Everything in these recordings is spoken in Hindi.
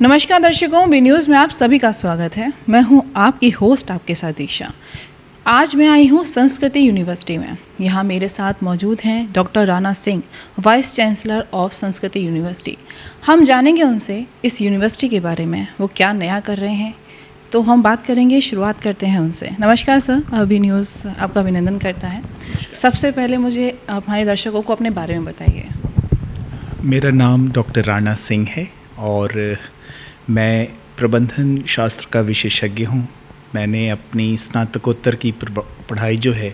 नमस्कार दर्शकों, बी न्यूज़ में आप सभी का स्वागत है। मैं हूं आपकी होस्ट आपके साथ दीक्षा। आज मैं आई हूं संस्कृति यूनिवर्सिटी में। यहां मेरे साथ मौजूद हैं doctor Rana Singh, vice chancellor of संस्कृति यूनिवर्सिटी। हम जानेंगे उनसे इस यूनिवर्सिटी के बारे में, वो क्या नया कर रहे हैं। तो हम बात करेंगे, शुरुआत करते हैं उनसे। नमस्कार सर, बी न्यूज़ आपका अभिनंदन करता है। सबसे पहले मुझे हमारे दर्शकों को अपने बारे में बताइए। मेरा नाम डॉक्टर राणा सिंह है और मैं प्रबंधन शास्त्र का विशेषज्ञ हूँ। मैंने अपनी स्नातकोत्तर की पढ़ाई जो है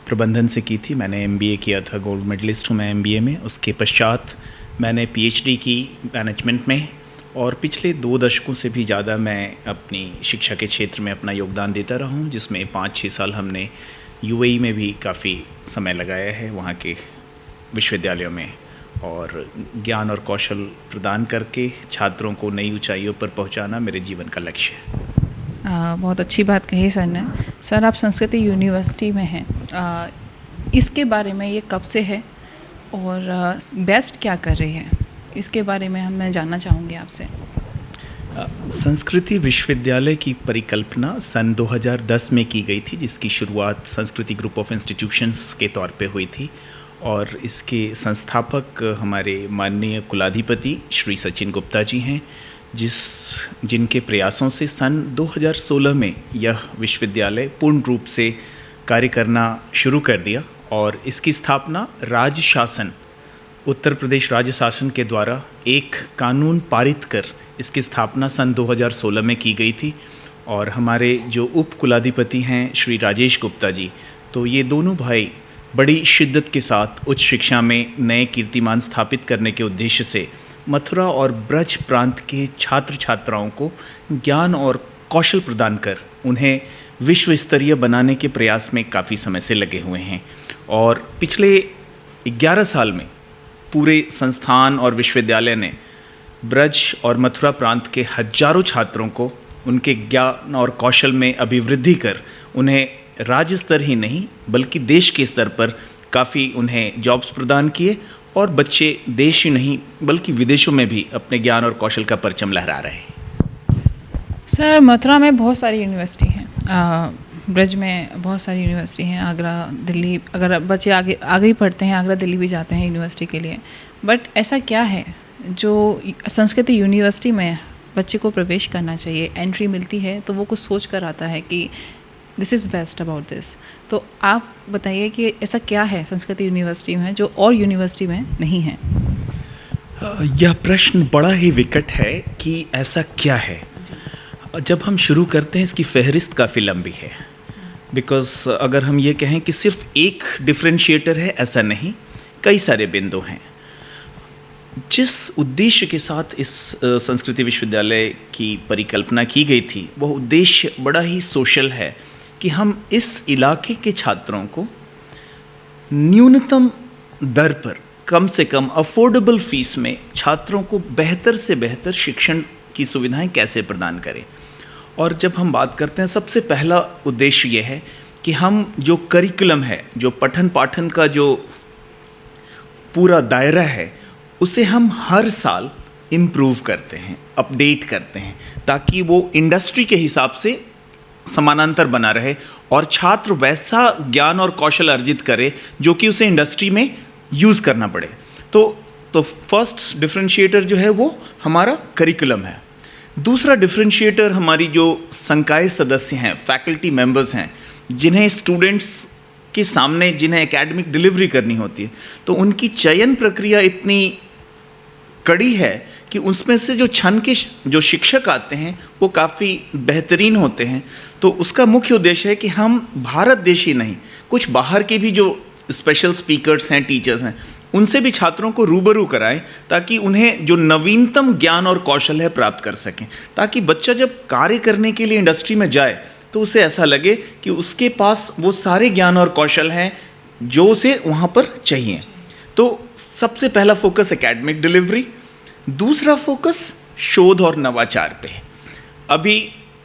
प्रबंधन से की थी। मैंने MBA किया था, गोल्ड मेडलिस्ट हूँ मैं MBA में। उसके पश्चात मैंने PhD की मैनेजमेंट में और पिछले 2 दशकों से भी ज़्यादा मैं अपनी शिक्षा के क्षेत्र में अपना योगदान देता रहा हूँ, जिसमें 5-6 साल हमने UAE में भी काफ़ी समय लगाया है, वहाँ के विश्वविद्यालयों में, और ज्ञान और कौशल प्रदान करके छात्रों को नई ऊंचाइयों पर पहुंचाना मेरे जीवन का लक्ष्य है। बहुत अच्छी बात कही सर ने। सर, आप संस्कृति यूनिवर्सिटी में हैं, इसके बारे में ये कब से है और बेस्ट क्या कर रही है, इसके बारे में मैं जानना चाहूँगी आपसे। संस्कृति विश्वविद्यालय की परिकल्पना सन 2010 में की गई थी, जिसकी शुरुआत संस्कृति ग्रुप ऑफ इंस्टीट्यूशंस के तौर पे हुई थी और इसके संस्थापक हमारे माननीय कुलाधिपति श्री सचिन गुप्ता जी हैं, जिनके प्रयासों से सन 2016 में यह विश्वविद्यालय पूर्ण रूप से कार्य करना शुरू कर दिया और इसकी स्थापना राज्य शासन, उत्तर प्रदेश राज्य शासन के द्वारा एक कानून पारित कर इसकी स्थापना सन 2016 में की गई थी। और हमारे जो उप कुलाधिपति हैं श्री राजेश गुप्ता जी, तो ये दोनों भाई बड़ी शिद्दत के साथ उच्च शिक्षा में नए कीर्तिमान स्थापित करने के उद्देश्य से मथुरा और ब्रज प्रांत के छात्र छात्राओं को ज्ञान और कौशल प्रदान कर उन्हें विश्व स्तरीय बनाने के प्रयास में काफ़ी समय से लगे हुए हैं। और पिछले 11 साल में पूरे संस्थान और विश्वविद्यालय ने ब्रज और मथुरा प्रांत के हजारों छात्रों को उनके ज्ञान और कौशल में अभिवृद्धि कर उन्हें राज्य स्तर ही नहीं बल्कि देश के स्तर पर काफ़ी उन्हें जॉब्स प्रदान किए और बच्चे देश ही नहीं बल्कि विदेशों में भी अपने ज्ञान और कौशल का परचम लहरा रहे हैं। सर, मथुरा में बहुत सारी यूनिवर्सिटी हैं, ब्रज में बहुत सारी यूनिवर्सिटी हैं, आगरा, दिल्ली, अगर बच्चे आगे ही पढ़ते हैं आगरा दिल्ली भी जाते हैं यूनिवर्सिटी के लिए। बट ऐसा क्या है जो संस्कृति यूनिवर्सिटी में बच्चे को प्रवेश करना चाहिए, एंट्री मिलती है तो वो कुछ सोच कर आता है कि this is best about this. तो आप बताइए कि ऐसा क्या है संस्कृति यूनिवर्सिटी में जो और यूनिवर्सिटी में नहीं है। यह प्रश्न बड़ा ही विकट है कि ऐसा क्या है। जब हम शुरू करते हैं, इसकी फहरिस्त काफ़ी लंबी है, बिकॉज अगर हम ये कहें कि सिर्फ एक डिफरेंशिएटर है, ऐसा नहीं, कई सारे बिंदु हैं। जिस उद्देश्य के साथ इस संस्कृति विश्वविद्यालय की परिकल्पना की गई थी, वह उद्देश्य बड़ा ही सोशल है कि हम इस इलाके के छात्रों को न्यूनतम दर पर, कम से कम अफोर्डेबल फीस में छात्रों को बेहतर से बेहतर शिक्षण की सुविधाएं कैसे प्रदान करें। और जब हम बात करते हैं, सबसे पहला उद्देश्य यह है कि हम जो करिकुलम है, जो पठन पाठन का जो पूरा दायरा है, उसे हम हर साल इम्प्रूव करते हैं, अपडेट करते हैं, ताकि वो इंडस्ट्री के हिसाब से समानांतर बना रहे और छात्र वैसा ज्ञान और कौशल अर्जित करे जो कि उसे इंडस्ट्री में यूज़ करना पड़े। तो फर्स्ट डिफरेंशिएटर जो है वो हमारा करिकुलम है। दूसरा डिफरेंशिएटर हमारी जो संकाय सदस्य हैं, फैकल्टी मेंबर्स हैं, जिन्हें स्टूडेंट्स के सामने जिन्हें एकेडमिक डिलीवरी करनी होती है, तो उनकी चयन प्रक्रिया इतनी कड़ी है कि उसमें से जो छन के जो शिक्षक आते हैं वो काफ़ी बेहतरीन होते हैं। तो उसका मुख्य उद्देश्य है कि हम भारत देश ही नहीं, कुछ बाहर के भी जो स्पेशल स्पीकर्स हैं, टीचर्स हैं, उनसे भी छात्रों को रूबरू कराएं, ताकि उन्हें जो नवीनतम ज्ञान और कौशल है प्राप्त कर सकें, ताकि बच्चा जब कार्य करने के लिए इंडस्ट्री में जाए तो उसे ऐसा लगे कि उसके पास वो सारे ज्ञान और कौशल हैं जो उसे वहाँ पर चाहिए। तो सबसे पहला फोकस एकेडमिक डिलीवरी, दूसरा फोकस शोध और नवाचार पे। अभी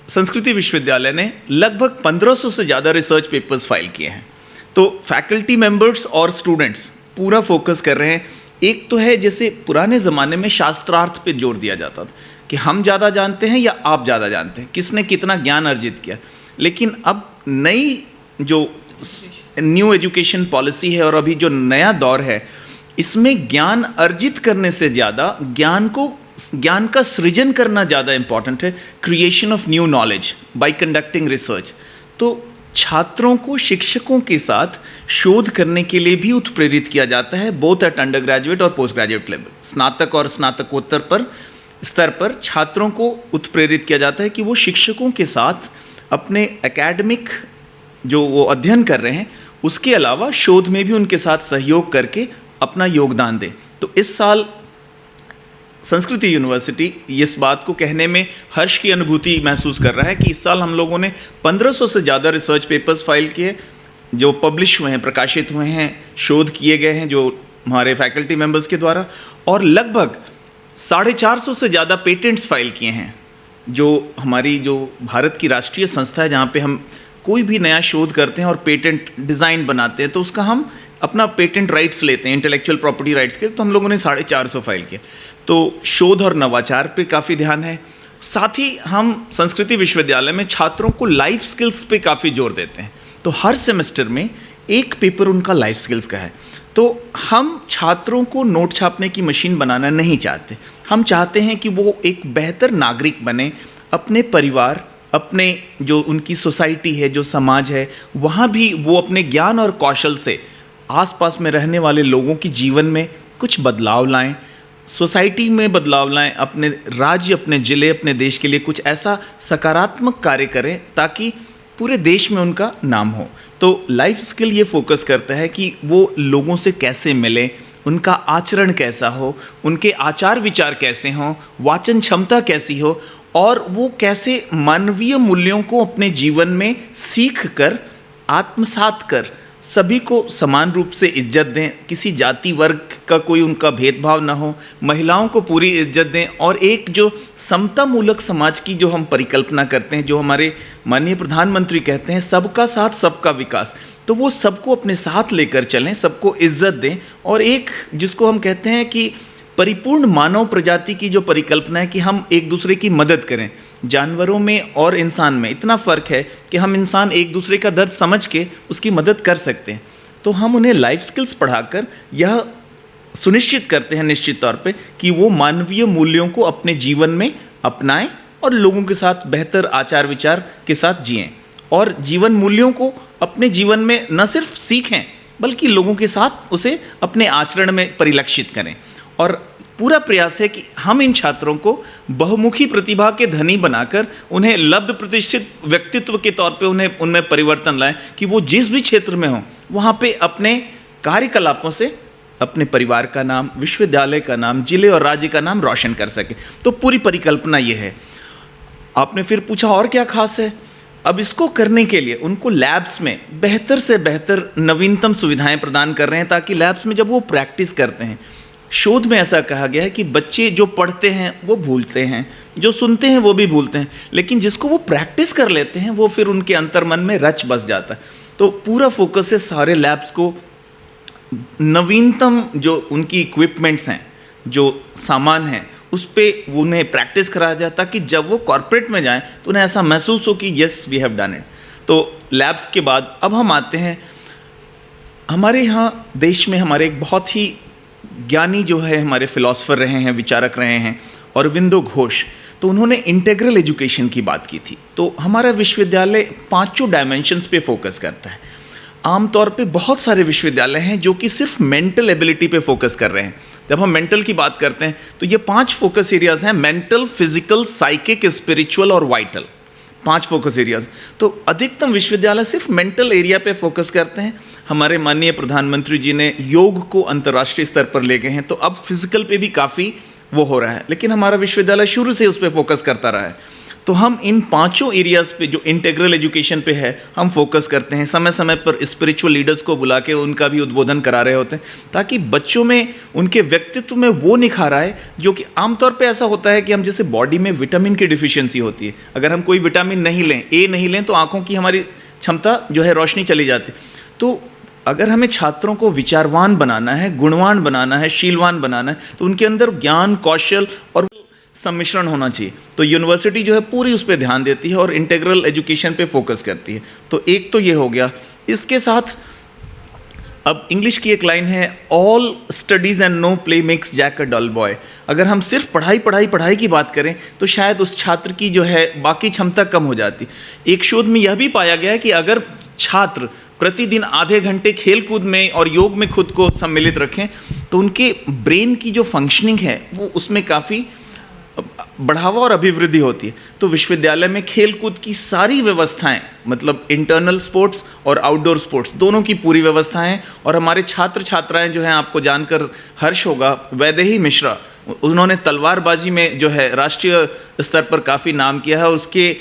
संस्कृति विश्वविद्यालय ने लगभग 1500 से ज़्यादा रिसर्च पेपर्स फाइल किए हैं। तो फैकल्टी मेंबर्स और स्टूडेंट्स पूरा फोकस कर रहे हैं। एक तो है, जैसे पुराने ज़माने में शास्त्रार्थ पे जोर दिया जाता था कि हम ज़्यादा जानते हैं या आप ज़्यादा जानते हैं, किसने कितना ज्ञान अर्जित किया। लेकिन अब नई जो न्यू एजुकेशन पॉलिसी है और अभी जो नया दौर है, इसमें ज्ञान अर्जित करने से ज़्यादा ज्ञान का सृजन करना ज़्यादा इंपॉर्टेंट है, creation of new knowledge by conducting research. तो छात्रों को शिक्षकों के साथ शोध करने के लिए भी उत्प्रेरित किया जाता है, बोथ एट अंडर ग्रेजुएट और पोस्ट ग्रेजुएट लेवल। स्नातक और स्नातकोत्तर पर स्तर पर छात्रों को उत्प्रेरित किया जाता है कि वो शिक्षकों के साथ अपने एकेडमिक जो वो अध्ययन कर रहे हैं उसके अलावा शोध में भी उनके साथ सहयोग करके अपना योगदान दें। तो इस साल संस्कृति यूनिवर्सिटी इस बात को कहने में हर्ष की अनुभूति महसूस कर रहा है कि इस साल हम लोगों ने 1500 से ज़्यादा रिसर्च पेपर्स फाइल किए, जो पब्लिश हुए हैं, प्रकाशित हुए हैं, शोध किए गए हैं जो हमारे फैकल्टी मेंबर्स के द्वारा, और लगभग 450 से ज़्यादा पेटेंट्स फाइल किए हैं। जो हमारी जो भारत की राष्ट्रीय संस्था है जहाँ पे हम कोई भी नया शोध करते हैं और पेटेंट डिज़ाइन बनाते हैं तो उसका हम अपना पेटेंट राइट्स लेते हैं, इंटेलेक्चुअल प्रॉपर्टी राइट्स के, तो हम लोगों ने 450 फाइल किए। तो शोध और नवाचार पे काफ़ी ध्यान है। साथ ही हम संस्कृति विश्वविद्यालय में छात्रों को लाइफ स्किल्स पे काफ़ी जोर देते हैं। तो हर सेमेस्टर में एक पेपर उनका लाइफ स्किल्स का है। तो हम छात्रों को नोट छापने की मशीन बनाना नहीं चाहते, हम चाहते हैं कि वो एक बेहतर नागरिक बने, अपने परिवार, अपने जो उनकी सोसाइटी है, जो समाज है, वहाँ भी वो अपने ज्ञान और कौशल से आसपास में रहने वाले लोगों की जीवन में कुछ बदलाव लाएं, सोसाइटी में बदलाव लाएं, अपने राज्य, अपने ज़िले, अपने देश के लिए कुछ ऐसा सकारात्मक कार्य करें ताकि पूरे देश में उनका नाम हो। तो लाइफ स्किल ये फोकस करता है कि वो लोगों से कैसे मिले, उनका आचरण कैसा हो, उनके आचार विचार कैसे हों, वाचन क्षमता कैसी हो, और वो कैसे मानवीय मूल्यों को अपने जीवन में सीख कर, आत्मसात कर सभी को समान रूप से इज्जत दें, किसी जाति वर्ग का कोई उनका भेदभाव ना हो, महिलाओं को पूरी इज्जत दें, और एक जो समतामूलक समाज की जो हम परिकल्पना करते हैं, जो हमारे माननीय प्रधानमंत्री कहते हैं सबका साथ सबका विकास, तो वो सबको अपने साथ लेकर चलें, सबको इज्जत दें, और एक जिसको हम कहते हैं कि परिपूर्ण मानव प्रजाति की जो परिकल्पना है कि हम एक दूसरे की मदद करें। जानवरों में और इंसान में इतना फ़र्क है कि हम इंसान एक दूसरे का दर्द समझ के उसकी मदद कर सकते हैं। तो हम उन्हें लाइफ स्किल्स पढ़ाकर यह सुनिश्चित करते हैं निश्चित तौर पे कि वो मानवीय मूल्यों को अपने जीवन में अपनाएं और लोगों के साथ बेहतर आचार विचार के साथ जिएं, और जीवन मूल्यों को अपने जीवन में न सिर्फ सीखें बल्कि लोगों के साथ उसे अपने आचरण में परिलक्षित करें। और पूरा प्रयास है कि हम इन छात्रों को बहुमुखी प्रतिभा के धनी बनाकर उन्हें लब्ध प्रतिष्ठित व्यक्तित्व के तौर पे उनमें परिवर्तन लाएं कि वो जिस भी क्षेत्र में हों वहाँ पे अपने कार्यकलापों से अपने परिवार का नाम, विश्वविद्यालय का नाम, जिले और राज्य का नाम रोशन कर सके। तो पूरी परिकल्पना ये है। आपने फिर पूछा और क्या खास है। अब इसको करने के लिए उनको लैब्स में बेहतर से बेहतर नवीनतम सुविधाएं प्रदान कर रहे हैं ताकि लैब्स में जब वो प्रैक्टिस करते हैं, शोध में ऐसा कहा गया है कि बच्चे जो पढ़ते हैं वो भूलते हैं, जो सुनते हैं वो भी भूलते हैं, लेकिन जिसको वो प्रैक्टिस कर लेते हैं वो फिर उनके अंतर्मन में रच बस जाता है। तो पूरा फोकस है सारे लैब्स को नवीनतम जो उनकी इक्विपमेंट्स हैं, जो सामान हैं, उस पर उन्हें प्रैक्टिस कराया जाए ताकि जब वो कॉर्पोरेट में जाएं तो उन्हें ऐसा महसूस हो कि yes we have done it. तो लैब्स के बाद अब हम आते हैं, हमारे यहाँ देश में हमारे एक बहुत ही ज्ञानी जो है हमारे फिलोसफर रहे हैं, विचारक रहे हैं, अरविंदो घोष। तो उन्होंने इंटेग्रल एजुकेशन की बात की थी। तो हमारा विश्वविद्यालय 5 डायमेंशंस पे फोकस करता है। आमतौर पे बहुत सारे विश्वविद्यालय हैं जो कि सिर्फ मेंटल एबिलिटी पे फोकस कर रहे हैं। जब हम मेंटल की बात करते हैं तो ये 5 फोकस एरियाज हैं, मेंटल, फिजिकल, साइकिक, स्पिरिचुअल और वाइटल, 5 फोकस एरियाज। तो अधिकतम विश्वविद्यालय सिर्फ मेंटल एरिया पे फोकस करते हैं। हमारे माननीय प्रधानमंत्री जी ने योग को अंतर्राष्ट्रीय स्तर पर ले गए हैं, तो अब फिजिकल पे भी काफ़ी वो हो रहा है, लेकिन हमारा विश्वविद्यालय शुरू से उस पर फोकस करता रहा है। तो हम इन 5 एरियाज़ पे जो इंटेग्रल एजुकेशन पे है हम फोकस करते हैं। समय समय पर स्पिरिचुअल लीडर्स को बुला के उनका भी उद्बोधन करा रहे होते हैं ताकि बच्चों में, उनके व्यक्तित्व में वो निखार आए जो कि आमतौर पे ऐसा होता है कि हम जैसे बॉडी में विटामिन की डिफिशियंसी होती है, अगर हम कोई विटामिन नहीं लें, ए नहीं लें, तो आँखों की हमारी क्षमता जो है रोशनी चली जाती। तो अगर हमें छात्रों को विचारवान बनाना है, गुणवान बनाना है, शीलवान बनाना है, तो उनके अंदर ज्ञान, कौशल और सम्मिश्रण होना चाहिए। तो यूनिवर्सिटी जो है पूरी उस पर ध्यान देती है और इंटीग्रल एजुकेशन पे फोकस करती है। तो एक तो ये हो गया। इसके साथ अब इंग्लिश की एक लाइन है, all studies and no play makes Jack a dull boy. अगर हम सिर्फ पढ़ाई की बात करें तो शायद उस छात्र की जो है बाकी क्षमता कम हो जाती। एक शोध में यह भी पाया गया है कि अगर छात्र प्रतिदिन आधे घंटे खेल कूद में और योग में खुद को सम्मिलित रखें तो उनके ब्रेन की जो फंक्शनिंग है वो उसमें काफ़ी बढ़ावा और अभिवृद्धि होती है। तो विश्वविद्यालय में खेल कूद की सारी व्यवस्थाएं, मतलब इंटरनल स्पोर्ट्स और आउटडोर स्पोर्ट्स दोनों की पूरी व्यवस्थाएं, और हमारे छात्र छात्राएं जो हैं, आपको जानकर हर्ष होगा, वैदेही मिश्रा, उन्होंने तलवारबाजी में जो है राष्ट्रीय स्तर पर काफ़ी नाम किया है। उसके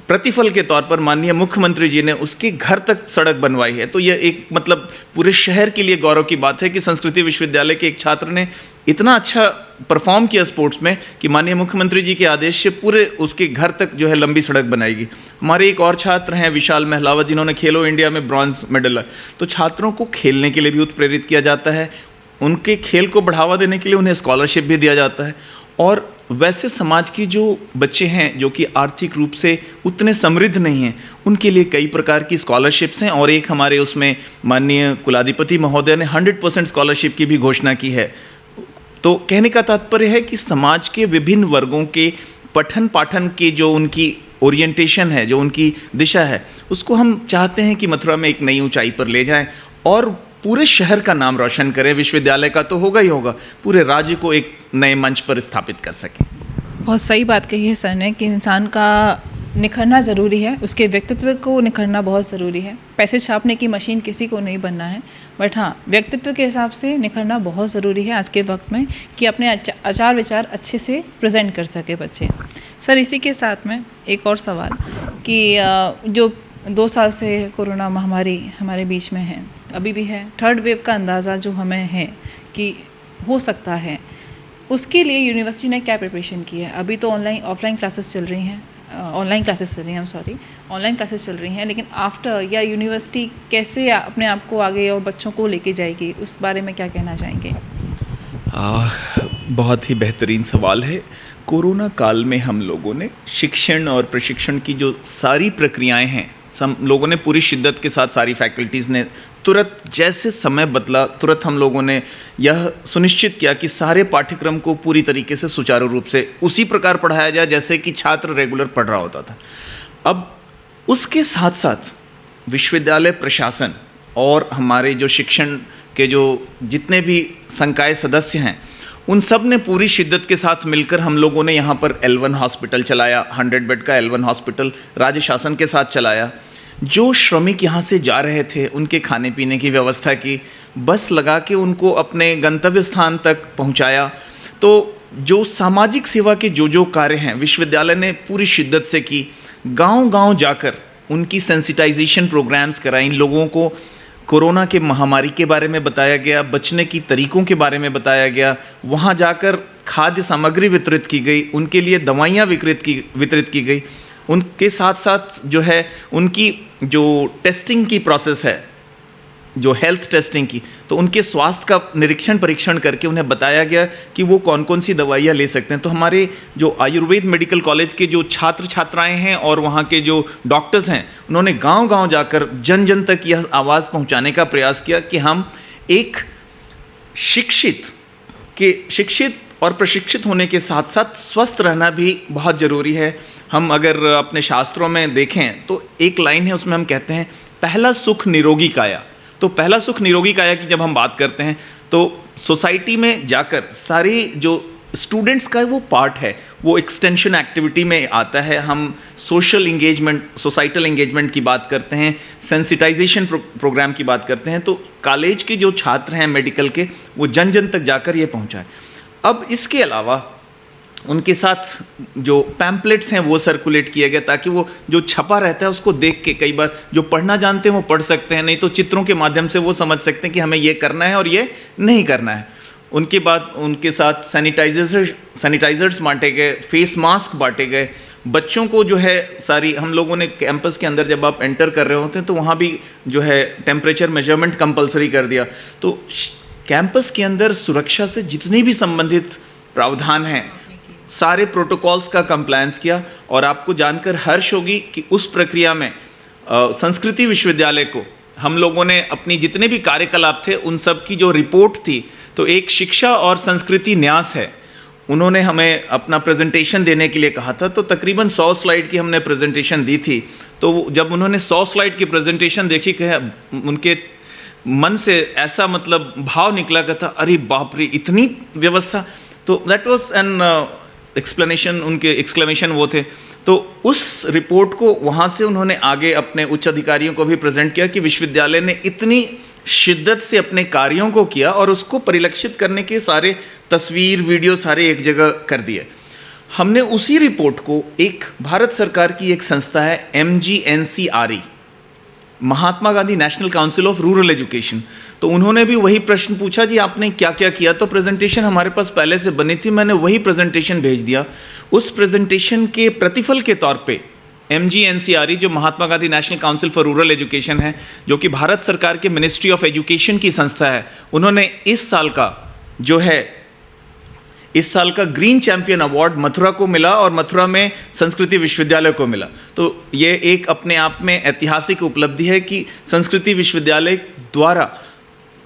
प्रतिफल के तौर पर माननीय मुख्यमंत्री जी ने उसके घर तक सड़क बनवाई है। तो यह एक मतलब पूरे शहर के लिए गौरव की बात है कि संस्कृति विश्वविद्यालय के एक छात्र ने इतना अच्छा परफॉर्म किया स्पोर्ट्स में कि माननीय मुख्यमंत्री जी के आदेश से पूरे उसके घर तक जो है लंबी सड़क बनाएगी। हमारे एक और छात्र हैं विशाल महलावत, जिन्होंने खेलो इंडिया में ब्रॉन्ज मेडल है। तो छात्रों को खेलने के लिए भी उत्प्रेरित किया जाता है, उनके खेल को बढ़ावा देने के लिए उन्हें स्कॉलरशिप भी दिया जाता है। और वैसे समाज के जो बच्चे हैं जो कि आर्थिक रूप से उतने समृद्ध नहीं हैं, उनके लिए कई प्रकार की स्कॉलरशिप्स हैं। और एक हमारे उसमें माननीय कुलाधिपति महोदय ने 100% स्कॉलरशिप की भी घोषणा की है। तो कहने का तात्पर्य है कि समाज के विभिन्न वर्गों के पठन पाठन की जो उनकी ओरिएंटेशन है, जो उनकी दिशा है, उसको हम चाहते हैं कि मथुरा में एक नई ऊंचाई पर ले जाएं और पूरे शहर का नाम रोशन करें। विश्वविद्यालय का तो होगा ही होगा, पूरे राज्य को एक नए मंच पर स्थापित कर सकें। बहुत सही बात कही है सर ने कि इंसान का निखरना ज़रूरी है, उसके व्यक्तित्व को निखरना बहुत ज़रूरी है। पैसे छापने की मशीन किसी को नहीं बनना है, बट हाँ, व्यक्तित्व के हिसाब से निखरना बहुत ज़रूरी है आज के वक्त में, कि अपने आचार विचार अच्छे से प्रेजेंट कर सके बच्चे। सर, इसी के साथ में एक और सवाल कि जो 2 साल से कोरोना महामारी हमारे बीच में है, अभी भी है, थर्ड वेव का अंदाज़ा जो हमें है कि हो सकता है, उसके लिए यूनिवर्सिटी ने क्या प्रिपरेशन की है? अभी तो ऑफलाइन क्लासेस चल रही हैं, ऑनलाइन क्लासेस चल रही हैं, ऑनलाइन क्लासेस चल रही हैं, लेकिन आफ्टर या यूनिवर्सिटी कैसे अपने आप को आगे और बच्चों को लेके जाएगी, उस बारे में क्या कहना चाहेंगे? बहुत ही बेहतरीन सवाल है। कोरोना काल में हम लोगों ने शिक्षण और प्रशिक्षण की जो सारी प्रक्रियाएं हैं, सब लोगों ने पूरी शिद्दत के साथ, सारी फैकल्टीज़ ने तुरंत, जैसे समय बदला तुरंत हम लोगों ने यह सुनिश्चित किया कि सारे पाठ्यक्रम को पूरी तरीके से सुचारू रूप से उसी प्रकार पढ़ाया जाए जैसे कि छात्र रेगुलर पढ़ रहा होता था। अब उसके साथ साथ विश्वविद्यालय प्रशासन और हमारे जो शिक्षण के जो जितने भी संकाय सदस्य हैं, उन सब ने पूरी शिद्दत के साथ मिलकर हम लोगों ने यहाँ पर L1 हॉस्पिटल चलाया, 100 बेड का L1 हॉस्पिटल राज्य शासन के साथ चलाया। जो श्रमिक यहाँ से जा रहे थे उनके खाने पीने की व्यवस्था की, बस लगा के उनको अपने गंतव्य स्थान तक पहुँचाया। तो जो सामाजिक सेवा के जो कार्य हैं विश्वविद्यालय ने पूरी शिद्दत से की। गांव-गांव जाकर उनकी सेंसिटाइजेशन प्रोग्राम्स कराई, लोगों को कोरोना के महामारी के बारे में बताया गया, बचने की तरीकों के बारे में बताया गया। वहाँ जाकर खाद्य सामग्री वितरित की गई, उनके लिए दवाइयाँ वितरित की गई। उनके साथ साथ जो है उनकी जो टेस्टिंग की प्रोसेस है, जो हेल्थ टेस्टिंग की, तो उनके स्वास्थ्य का निरीक्षण परीक्षण करके उन्हें बताया गया कि वो कौन कौन सी दवाइयाँ ले सकते हैं। तो हमारे जो आयुर्वेद मेडिकल कॉलेज के जो छात्र छात्राएं हैं और वहाँ के जो डॉक्टर्स हैं, उन्होंने गांव-गांव जाकर जन जन तक यह आवाज़ पहुँचाने का प्रयास किया कि हम एक शिक्षित और प्रशिक्षित होने के साथ साथ स्वस्थ रहना भी बहुत ज़रूरी है। हम अगर अपने शास्त्रों में देखें तो एक लाइन है, उसमें हम कहते हैं पहला सुख निरोगी काया। तो पहला सुख निरोगी काया की जब हम बात करते हैं तो सोसाइटी में जाकर सारे जो स्टूडेंट्स का वो पार्ट है, वो एक्सटेंशन एक्टिविटी में आता है। हम सोशल इंगेजमेंट, सोसाइटल इंगेजमेंट की बात करते हैं, सेंसिटाइजेशन प्रोग्राम की बात करते हैं। तो कॉलेज के जो छात्र हैं मेडिकल के, वो जन जन तक जाकर ये पहुँचाए। अब इसके अलावा उनके साथ जो पैम्पलेट्स हैं वो सर्कुलेट किया गया, ताकि वो जो छपा रहता है उसको देख के कई बार जो पढ़ना जानते हैं वो पढ़ सकते हैं, नहीं तो चित्रों के माध्यम से वो समझ सकते हैं कि हमें ये करना है और ये नहीं करना है। उनके बाद उनके साथ सैनिटाइजर्स बांटे गए, फेस मास्क बांटे गए। बच्चों को जो है सारी, हम लोगों ने कैंपस के अंदर जब आप एंटर कर रहे होते हैं तो वहाँ भी जो है टेम्परेचर मेजरमेंट कंपलसरी कर दिया। तो कैंपस के अंदर सुरक्षा से जितने भी संबंधित प्रावधान हैं सारे प्रोटोकॉल्स का कंप्लायंस किया। और आपको जानकर हर्ष होगी कि उस प्रक्रिया में संस्कृति विश्वविद्यालय को हम लोगों ने अपनी जितने भी कार्यकलाप थे उन सब की जो रिपोर्ट थी, तो एक शिक्षा और संस्कृति न्यास है, उन्होंने हमें अपना प्रेजेंटेशन देने के लिए कहा था। तो तकरीबन 100 स्लाइड की हमने प्रेजेंटेशन दी थी। तो जब उन्होंने 100 स्लाइड की प्रेजेंटेशन देखी, उनके मन से ऐसा मतलब भाव निकला कि था अरे बाप रे इतनी व्यवस्था। तो दैट वाज एन एक्सप्लेनेशन, उनके एक्सक्लेमेशन वो थे। तो उस रिपोर्ट को वहाँ से उन्होंने आगे अपने उच्च अधिकारियों को भी प्रेजेंट किया कि विश्वविद्यालय ने इतनी शिद्दत से अपने कार्यों को किया और उसको परिलक्षित करने के सारे तस्वीर वीडियो सारे एक जगह कर दिए। हमने उसी रिपोर्ट को एक भारत सरकार की एक संस्था है MGNCRE, Mahatma Gandhi national council of rural education, तो उन्होंने भी वही प्रश्न पूछा जी आपने क्या क्या किया। तो प्रेजेंटेशन हमारे पास पहले से बनी थी, मैंने वही प्रेजेंटेशन भेज दिया। उस प्रेजेंटेशन के प्रतिफल के तौर पे MGNCRE जो Mahatma Gandhi national council for rural education है, जो कि भारत सरकार के मिनिस्ट्री ऑफ एजुकेशन की संस्था है, उन्होंने इस साल का ग्रीन चैंपियन अवार्ड मथुरा को मिला और मथुरा में संस्कृति विश्वविद्यालय को मिला। तो ये एक अपने आप में ऐतिहासिक उपलब्धि है कि संस्कृति विश्वविद्यालय द्वारा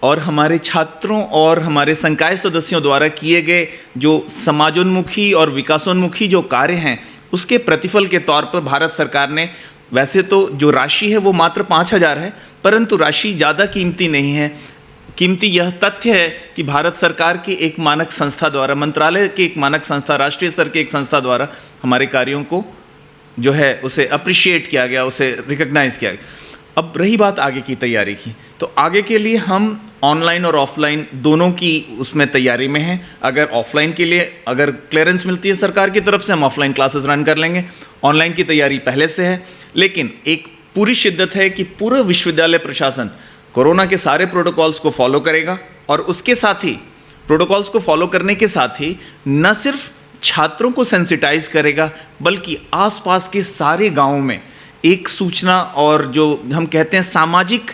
और हमारे छात्रों और हमारे संकाय सदस्यों द्वारा किए गए जो समाजोन्मुखी और विकासोन्मुखी जो कार्य हैं, उसके प्रतिफल के तौर पर भारत सरकार ने, वैसे तो जो राशि है वो मात्र 5,000 है, परंतु राशि ज़्यादा कीमती नहीं है। कीमती यह तथ्य है कि भारत सरकार की एक मानक संस्था द्वारा, मंत्रालय की एक मानक संस्था, राष्ट्रीय स्तर की एक संस्था द्वारा हमारे कार्यों को जो है उसे अप्रिशिएट किया गया, उसे रिकग्नाइज किया गया। अब रही बात आगे की तैयारी की, तो आगे के लिए हम ऑनलाइन और ऑफलाइन दोनों की उसमें तैयारी में हैं। अगर ऑफलाइन के लिए अगर क्लियरेंस मिलती है सरकार की तरफ से, हम ऑफलाइन क्लासेस रन कर लेंगे। ऑनलाइन की तैयारी पहले से है, लेकिन एक पूरी शिद्दत है कि पूरा विश्वविद्यालय प्रशासन कोरोना के सारे प्रोटोकॉल्स को फॉलो करेगा और उसके साथ ही प्रोटोकॉल्स को फॉलो करने के साथ ही न सिर्फ छात्रों को सेंसिटाइज करेगा, बल्कि आसपास के सारे गांवों में एक सूचना और जो हम कहते हैं सामाजिक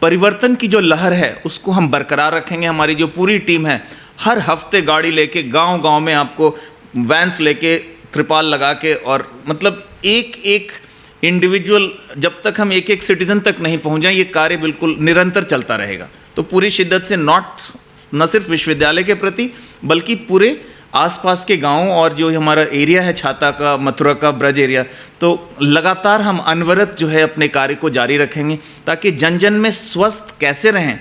परिवर्तन की जो लहर है उसको हम बरकरार रखेंगे। हमारी जो पूरी टीम है हर हफ्ते गाड़ी लेके गांव-गांव में आपको वैन्स लेके त्रिपाल लगा के, और मतलब एक एक इंडिविजुअल, जब तक हम एक एक सिटीजन तक नहीं पहुंच जाए, ये कार्य बिल्कुल निरंतर चलता रहेगा। तो पूरी शिद्दत से न सिर्फ विश्वविद्यालय के प्रति बल्कि पूरे आसपास के गांवों और जो हमारा एरिया है छाता का, मथुरा का, ब्रज एरिया, तो लगातार हम अनवरत जो है अपने कार्य को जारी रखेंगे ताकि जन जन में स्वस्थ कैसे रहें,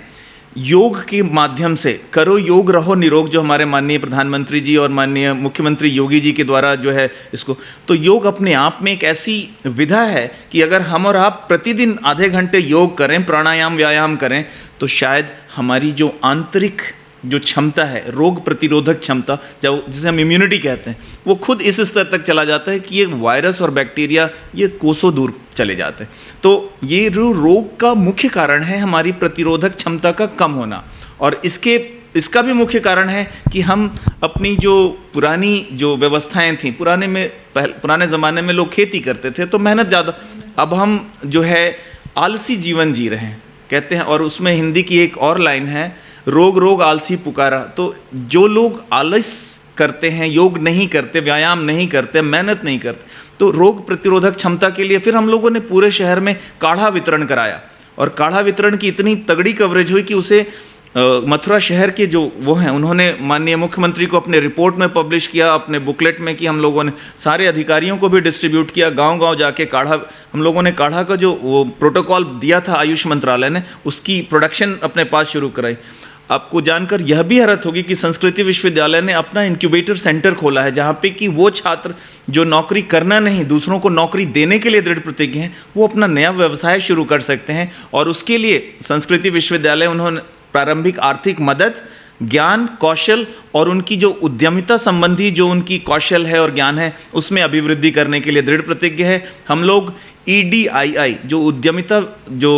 योग के माध्यम से करो योग रहो निरोग, जो हमारे माननीय प्रधानमंत्री जी और माननीय मुख्यमंत्री योगी जी के द्वारा जो है इसको, तो योग अपने आप में एक ऐसी विधा है कि अगर हम और आप प्रतिदिन आधे घंटे योग करें, प्राणायाम व्यायाम करें, तो शायद हमारी जो आंतरिक जो क्षमता है, रोग प्रतिरोधक क्षमता, जब जिसे हम इम्यूनिटी कहते हैं, वो खुद इस स्तर तक चला जाता है कि ये वायरस और बैक्टीरिया ये कोसों दूर चले जाते हैं। तो ये रोग का मुख्य कारण है हमारी प्रतिरोधक क्षमता का कम होना, और इसका भी मुख्य कारण है कि हम अपनी जो पुरानी जो व्यवस्थाएं थी, पुराने ज़माने में लोग खेती करते थे तो मेहनत ज़्यादा, अब हम जो है आलसी जीवन जी रहे हैं कहते हैं, और उसमें हिंदी की एक और लाइन है, रोग रोग आलसी पुकारा। तो जो लोग आलस करते हैं, योग नहीं करते, व्यायाम नहीं करते, मेहनत नहीं करते, तो रोग प्रतिरोधक क्षमता के लिए फिर हम लोगों ने पूरे शहर में काढ़ा वितरण कराया, और काढ़ा वितरण की इतनी तगड़ी कवरेज हुई कि उसे मथुरा शहर के जो वो हैं उन्होंने माननीय मुख्यमंत्री को अपने रिपोर्ट में पब्लिश किया, अपने बुकलेट में, कि हम लोगों ने सारे अधिकारियों को भी डिस्ट्रीब्यूट किया, गांव-गांव जाके काढ़ा, हम लोगों ने काढ़ा का जो वो प्रोटोकॉल दिया था आयुष मंत्रालय ने, उसकी प्रोडक्शन अपने पास शुरू कराई। आपको जानकर यह भी हैरत होगी कि संस्कृति विश्वविद्यालय ने अपना इंक्यूबेटर सेंटर खोला है, जहाँ पे कि वो छात्र जो नौकरी करना नहीं, दूसरों को नौकरी देने के लिए दृढ़ प्रतिज्ञ हैं, वो अपना नया व्यवसाय शुरू कर सकते हैं। और उसके लिए संस्कृति विश्वविद्यालय उन्होंने प्रारंभिक आर्थिक मदद, ज्ञान, कौशल और उनकी जो उद्यमिता संबंधी जो उनकी कौशल है और ज्ञान है, उसमें अभिवृद्धि करने के लिए दृढ़ प्रतिज्ञ है। हम लोग EDII जो उद्यमिता जो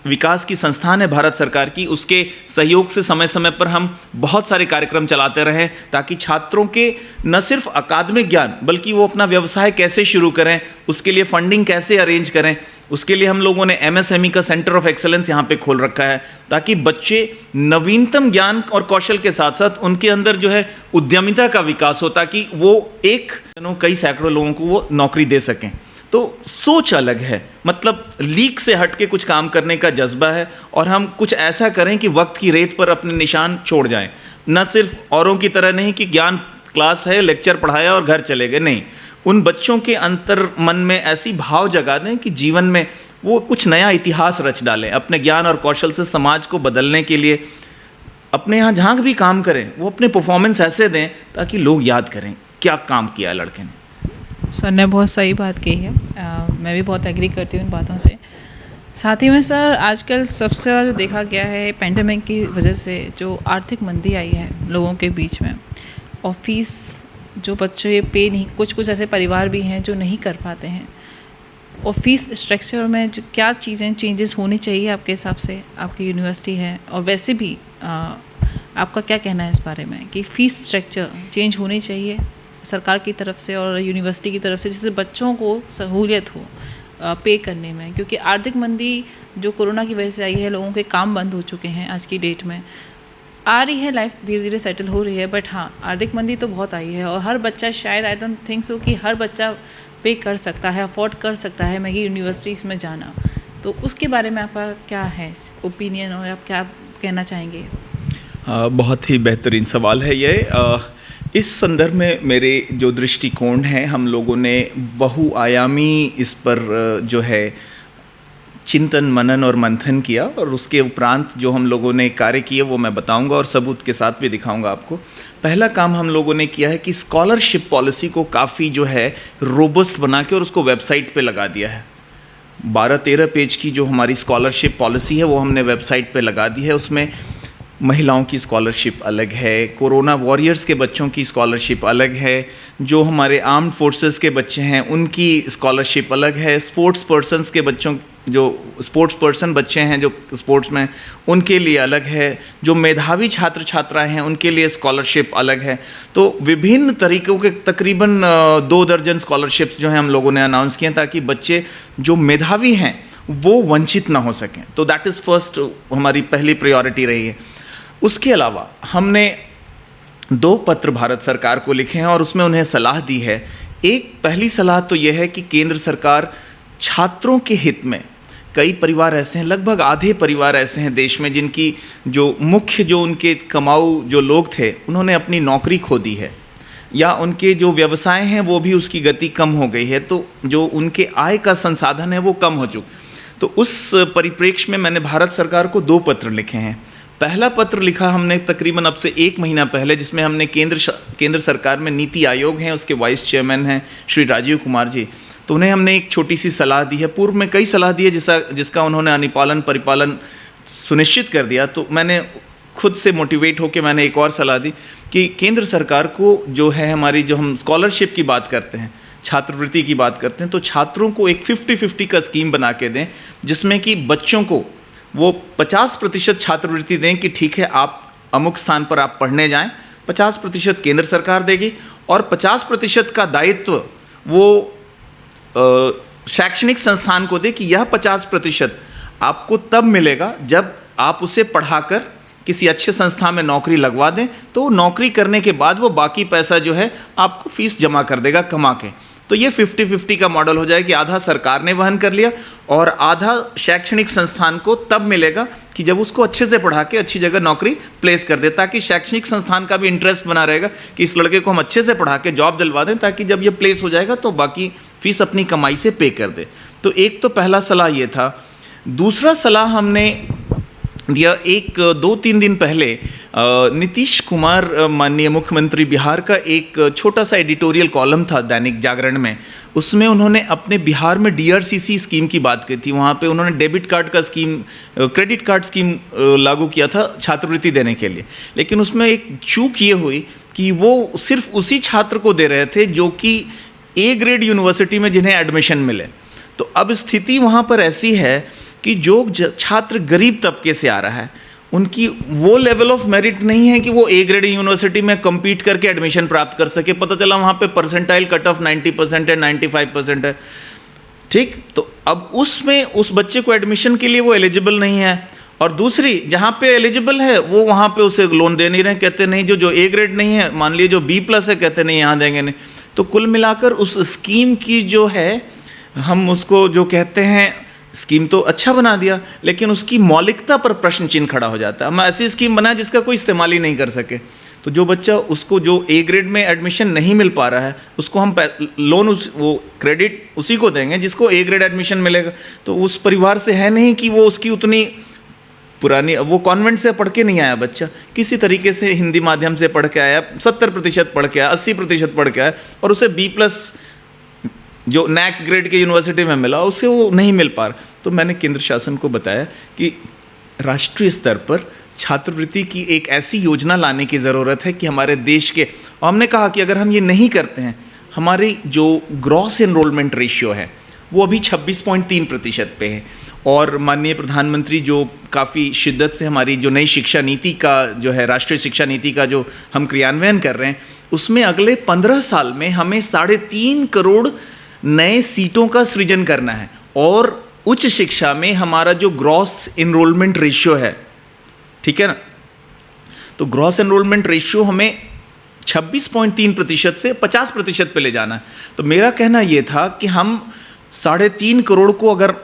विकास की संस्थान है भारत सरकार की, उसके सहयोग से समय समय पर हम बहुत सारे कार्यक्रम चलाते रहे ताकि छात्रों के न सिर्फ अकादमिक ज्ञान बल्कि वो अपना व्यवसाय कैसे शुरू करें, उसके लिए फंडिंग कैसे अरेंज करें, उसके लिए हम लोगों ने MSME का सेंटर ऑफ एक्सेलेंस यहाँ पे खोल रखा है ताकि बच्चे नवीनतम ज्ञान और कौशल के साथ साथ उनके अंदर जो है उद्यमिता का विकास हो ताकि वो कई सैकड़ों लोगों को वो नौकरी दे सकें। तो सोच अलग है, मतलब लीक से हट के कुछ काम करने का जज्बा है और हम कुछ ऐसा करें कि वक्त की रेत पर अपने निशान छोड़ जाएं। न सिर्फ औरों की तरह नहीं कि ज्ञान क्लास है, लेक्चर पढ़ाया और घर चले गए, नहीं, उन बच्चों के अंतर मन में ऐसी भाव जगा दें कि जीवन में वो कुछ नया इतिहास रच डालें, अपने ज्ञान और कौशल से समाज को बदलने के लिए अपने यहाँ जहाँ भी काम करें वो अपने परफॉर्मेंस ऐसे दें ताकि लोग याद करें क्या काम किया लड़के ने। सर ने बहुत सही बात कही है, मैं भी बहुत एग्री करती हूँ इन बातों से। साथ ही में सर आजकल सबसे ज़्यादा जो देखा गया है पेंडेमिक की वजह से जो आर्थिक मंदी आई है लोगों के बीच में, और फीस जो बच्चे पे नहीं, कुछ ऐसे परिवार भी हैं जो नहीं कर पाते हैं, और फीस स्ट्रक्चर में जो क्या चीज़ें चेंजेस होनी चाहिए आपके हिसाब से, आपकी यूनिवर्सिटी है और वैसे भी आपका क्या कहना है इस बारे में कि फ़ीस स्ट्रक्चर चेंज होनी चाहिए सरकार की तरफ से और यूनिवर्सिटी की तरफ से, जिससे बच्चों को सहूलियत हो पे करने में, क्योंकि आर्थिक मंदी जो कोरोना की वजह से आई है, लोगों के काम बंद हो चुके हैं, आज की डेट में आ रही है, लाइफ धीरे धीरे सेटल हो रही है, बट हाँ आर्थिक मंदी तो बहुत आई है और हर बच्चा, शायद आई डोंट थिंक सो कि हर बच्चा पे कर सकता है, अफोर्ड कर सकता है मेगी यूनिवर्सिटीज़ में जाना। तो उसके बारे में आपका क्या है ओपिनियन और आप क्या कहना चाहेंगे? बहुत ही बेहतरीन सवाल है ये। इस संदर्भ में मेरे जो दृष्टिकोण हैं, हम लोगों ने बहुआयामी इस पर जो है चिंतन मनन और मंथन किया और उसके उपरांत जो हम लोगों ने कार्य किए वो मैं बताऊंगा और सबूत के साथ भी दिखाऊंगा आपको। पहला काम हम लोगों ने किया है कि स्कॉलरशिप पॉलिसी को काफ़ी जो है रोबस्ट बना के और उसको वेबसाइट पे लगा दिया है। 12-13 पेज की जो हमारी स्कॉलरशिप पॉलिसी है वो हमने वेबसाइट पे लगा दी है। उसमें महिलाओं की स्कॉलरशिप अलग है, कोरोना वॉरियर्स के बच्चों की स्कॉलरशिप अलग है, जो हमारे आर्म्ड फोर्सेस के बच्चे हैं उनकी स्कॉलरशिप अलग है, स्पोर्ट्स पर्सन्स के बच्चों, जो स्पोर्ट्स पर्सन बच्चे हैं जो स्पोर्ट्स में, उनके लिए अलग है, जो मेधावी छात्र छात्राएं हैं उनके लिए स्कॉलरशिप अलग है। तो विभिन्न तरीक़ों के तकरीबन 2 दर्जन स्कॉलरशिप्स जो हैं हम लोगों ने अनाउंस किए ताकि बच्चे जो मेधावी हैं वो वंचित ना हो सकें। तो दैट इज़ फर्स्ट, हमारी पहली प्रायोरिटी रही है। उसके अलावा हमने 2 पत्र भारत सरकार को लिखे हैं और उसमें उन्हें सलाह दी है। एक पहली सलाह तो यह है कि केंद्र सरकार छात्रों के हित में, कई परिवार ऐसे हैं, लगभग आधे परिवार ऐसे हैं देश में जिनकी जो मुख्य जो उनके कमाऊ जो लोग थे उन्होंने अपनी नौकरी खो दी है या उनके जो व्यवसाय हैं वो भी उसकी गति कम हो गई है, तो जो उनके आय का संसाधन है वो कम हो चुका। तो उस परिप्रेक्ष्य में मैंने भारत सरकार को 2 पत्र लिखे हैं। पहला पत्र लिखा हमने तकरीबन अब से 1 महीना पहले, जिसमें हमने केंद्र सरकार में नीति आयोग हैं, उसके वाइस चेयरमैन हैं श्री राजीव कुमार जी, तो उन्हें हमने एक छोटी सी सलाह दी है। पूर्व में कई सलाह दी है जिसका उन्होंने अनुपालन परिपालन सुनिश्चित कर दिया। तो मैंने खुद से मोटिवेट होकर मैंने एक और सलाह दी कि केंद्र सरकार को जो है हमारी, जो हम स्कॉलरशिप की बात करते हैं, छात्रवृत्ति की बात करते हैं, तो छात्रों को एक 50-50 का स्कीम बना के दें जिसमें कि बच्चों को वो 50% छात्रवृत्ति दें कि ठीक है आप अमुक स्थान पर आप पढ़ने जाएं, 50% केंद्र सरकार देगी और 50% का दायित्व वो शैक्षणिक संस्थान को दे कि यह 50% आपको तब मिलेगा जब आप उसे पढ़ाकर किसी अच्छे संस्था में नौकरी लगवा दें, तो नौकरी करने के बाद वो बाकी पैसा जो है आपको फीस जमा कर देगा कमा के। तो ये 50-50 का मॉडल हो जाए कि आधा सरकार ने वहन कर लिया और आधा शैक्षणिक संस्थान को तब मिलेगा कि जब उसको अच्छे से पढ़ा के अच्छी जगह नौकरी प्लेस कर दे, ताकि शैक्षणिक संस्थान का भी इंटरेस्ट बना रहेगा कि इस लड़के को हम अच्छे से पढ़ा के जॉब दिलवा दें ताकि जब ये प्लेस हो जाएगा तो बाकी फीस अपनी कमाई से पे कर दे। तो एक तो पहला सलाह ये था। दूसरा सलाह हमने दिया, 2-3 दिन पहले नीतीश कुमार माननीय मुख्यमंत्री बिहार का एक छोटा सा एडिटोरियल कॉलम था दैनिक जागरण में, उसमें उन्होंने अपने बिहार में DRCC स्कीम की बात की थी। वहाँ पे उन्होंने डेबिट कार्ड का स्कीम, क्रेडिट कार्ड स्कीम लागू किया था छात्रवृत्ति देने के लिए, लेकिन उसमें एक चूक ये हुई कि वो सिर्फ उसी छात्र को दे रहे थे जो कि A ग्रेड यूनिवर्सिटी में जिन्हें एडमिशन मिले। तो अब स्थिति वहाँ पर ऐसी है कि जो छात्र गरीब तबके से आ रहा है उनकी वो लेवल ऑफ मेरिट नहीं है कि वो ए ग्रेड यूनिवर्सिटी में compete करके एडमिशन प्राप्त कर सके। पता चला वहाँ पे परसेंटाइल कट ऑफ 90% है, 95% है, ठीक। तो अब उसमें उस बच्चे को एडमिशन के लिए वो एलिजिबल नहीं है, और दूसरी जहाँ पे एलिजिबल है वो वहाँ पे उसे लोन दे नहीं रहे, कहते नहीं जो ए ग्रेड नहीं है, मान लीजिए जो B+ है, कहते नहीं यहाँ देंगे नहीं। तो कुल मिलाकर उस स्कीम की जो है, हम उसको जो कहते हैं, स्कीम तो अच्छा बना दिया लेकिन उसकी मौलिकता पर प्रश्न चिन्ह खड़ा हो जाता है। हम ऐसी स्कीम बनाए जिसका कोई इस्तेमाल ही नहीं कर सके। तो जो बच्चा, उसको जो ए ग्रेड में एडमिशन नहीं मिल पा रहा है, उसको हम लोन वो क्रेडिट उसी को देंगे जिसको ए ग्रेड एडमिशन मिलेगा। तो उस परिवार से है नहीं कि वो उसकी उतनी पुरानी, वो कॉन्वेंट से पढ़ के नहीं आया बच्चा, किसी तरीके से हिंदी माध्यम से पढ़ के आया, 70% पढ़ के आया, 80% पढ़ के आया, और उसे B+ जो नैक ग्रेड के यूनिवर्सिटी में मिला, उसे वो नहीं मिल पा रहा। तो मैंने केंद्र शासन को बताया कि राष्ट्रीय स्तर पर छात्रवृत्ति की एक ऐसी योजना लाने की ज़रूरत है कि हमारे देश के, और हमने कहा कि अगर हम ये नहीं करते हैं, हमारी जो ग्रॉस एनरोलमेंट रेशियो है वो अभी 26.3% पे है। और माननीय प्रधानमंत्री जो काफ़ी शिद्दत से हमारी जो नई शिक्षा नीति का जो है, राष्ट्रीय शिक्षा नीति का जो हम क्रियान्वयन कर रहे हैं, उसमें अगले 15 साल में हमें 3.5 करोड़ नए सीटों का सृजन करना है। और उच्च शिक्षा में हमारा जो ग्रॉस एनरोलमेंट रेशियो है, ठीक है ना, तो ग्रॉस एनरोलमेंट रेशियो हमें 26.3% से 50% पे ले जाना है। तो मेरा कहना ये था कि हम 3.5 करोड़ को, अगर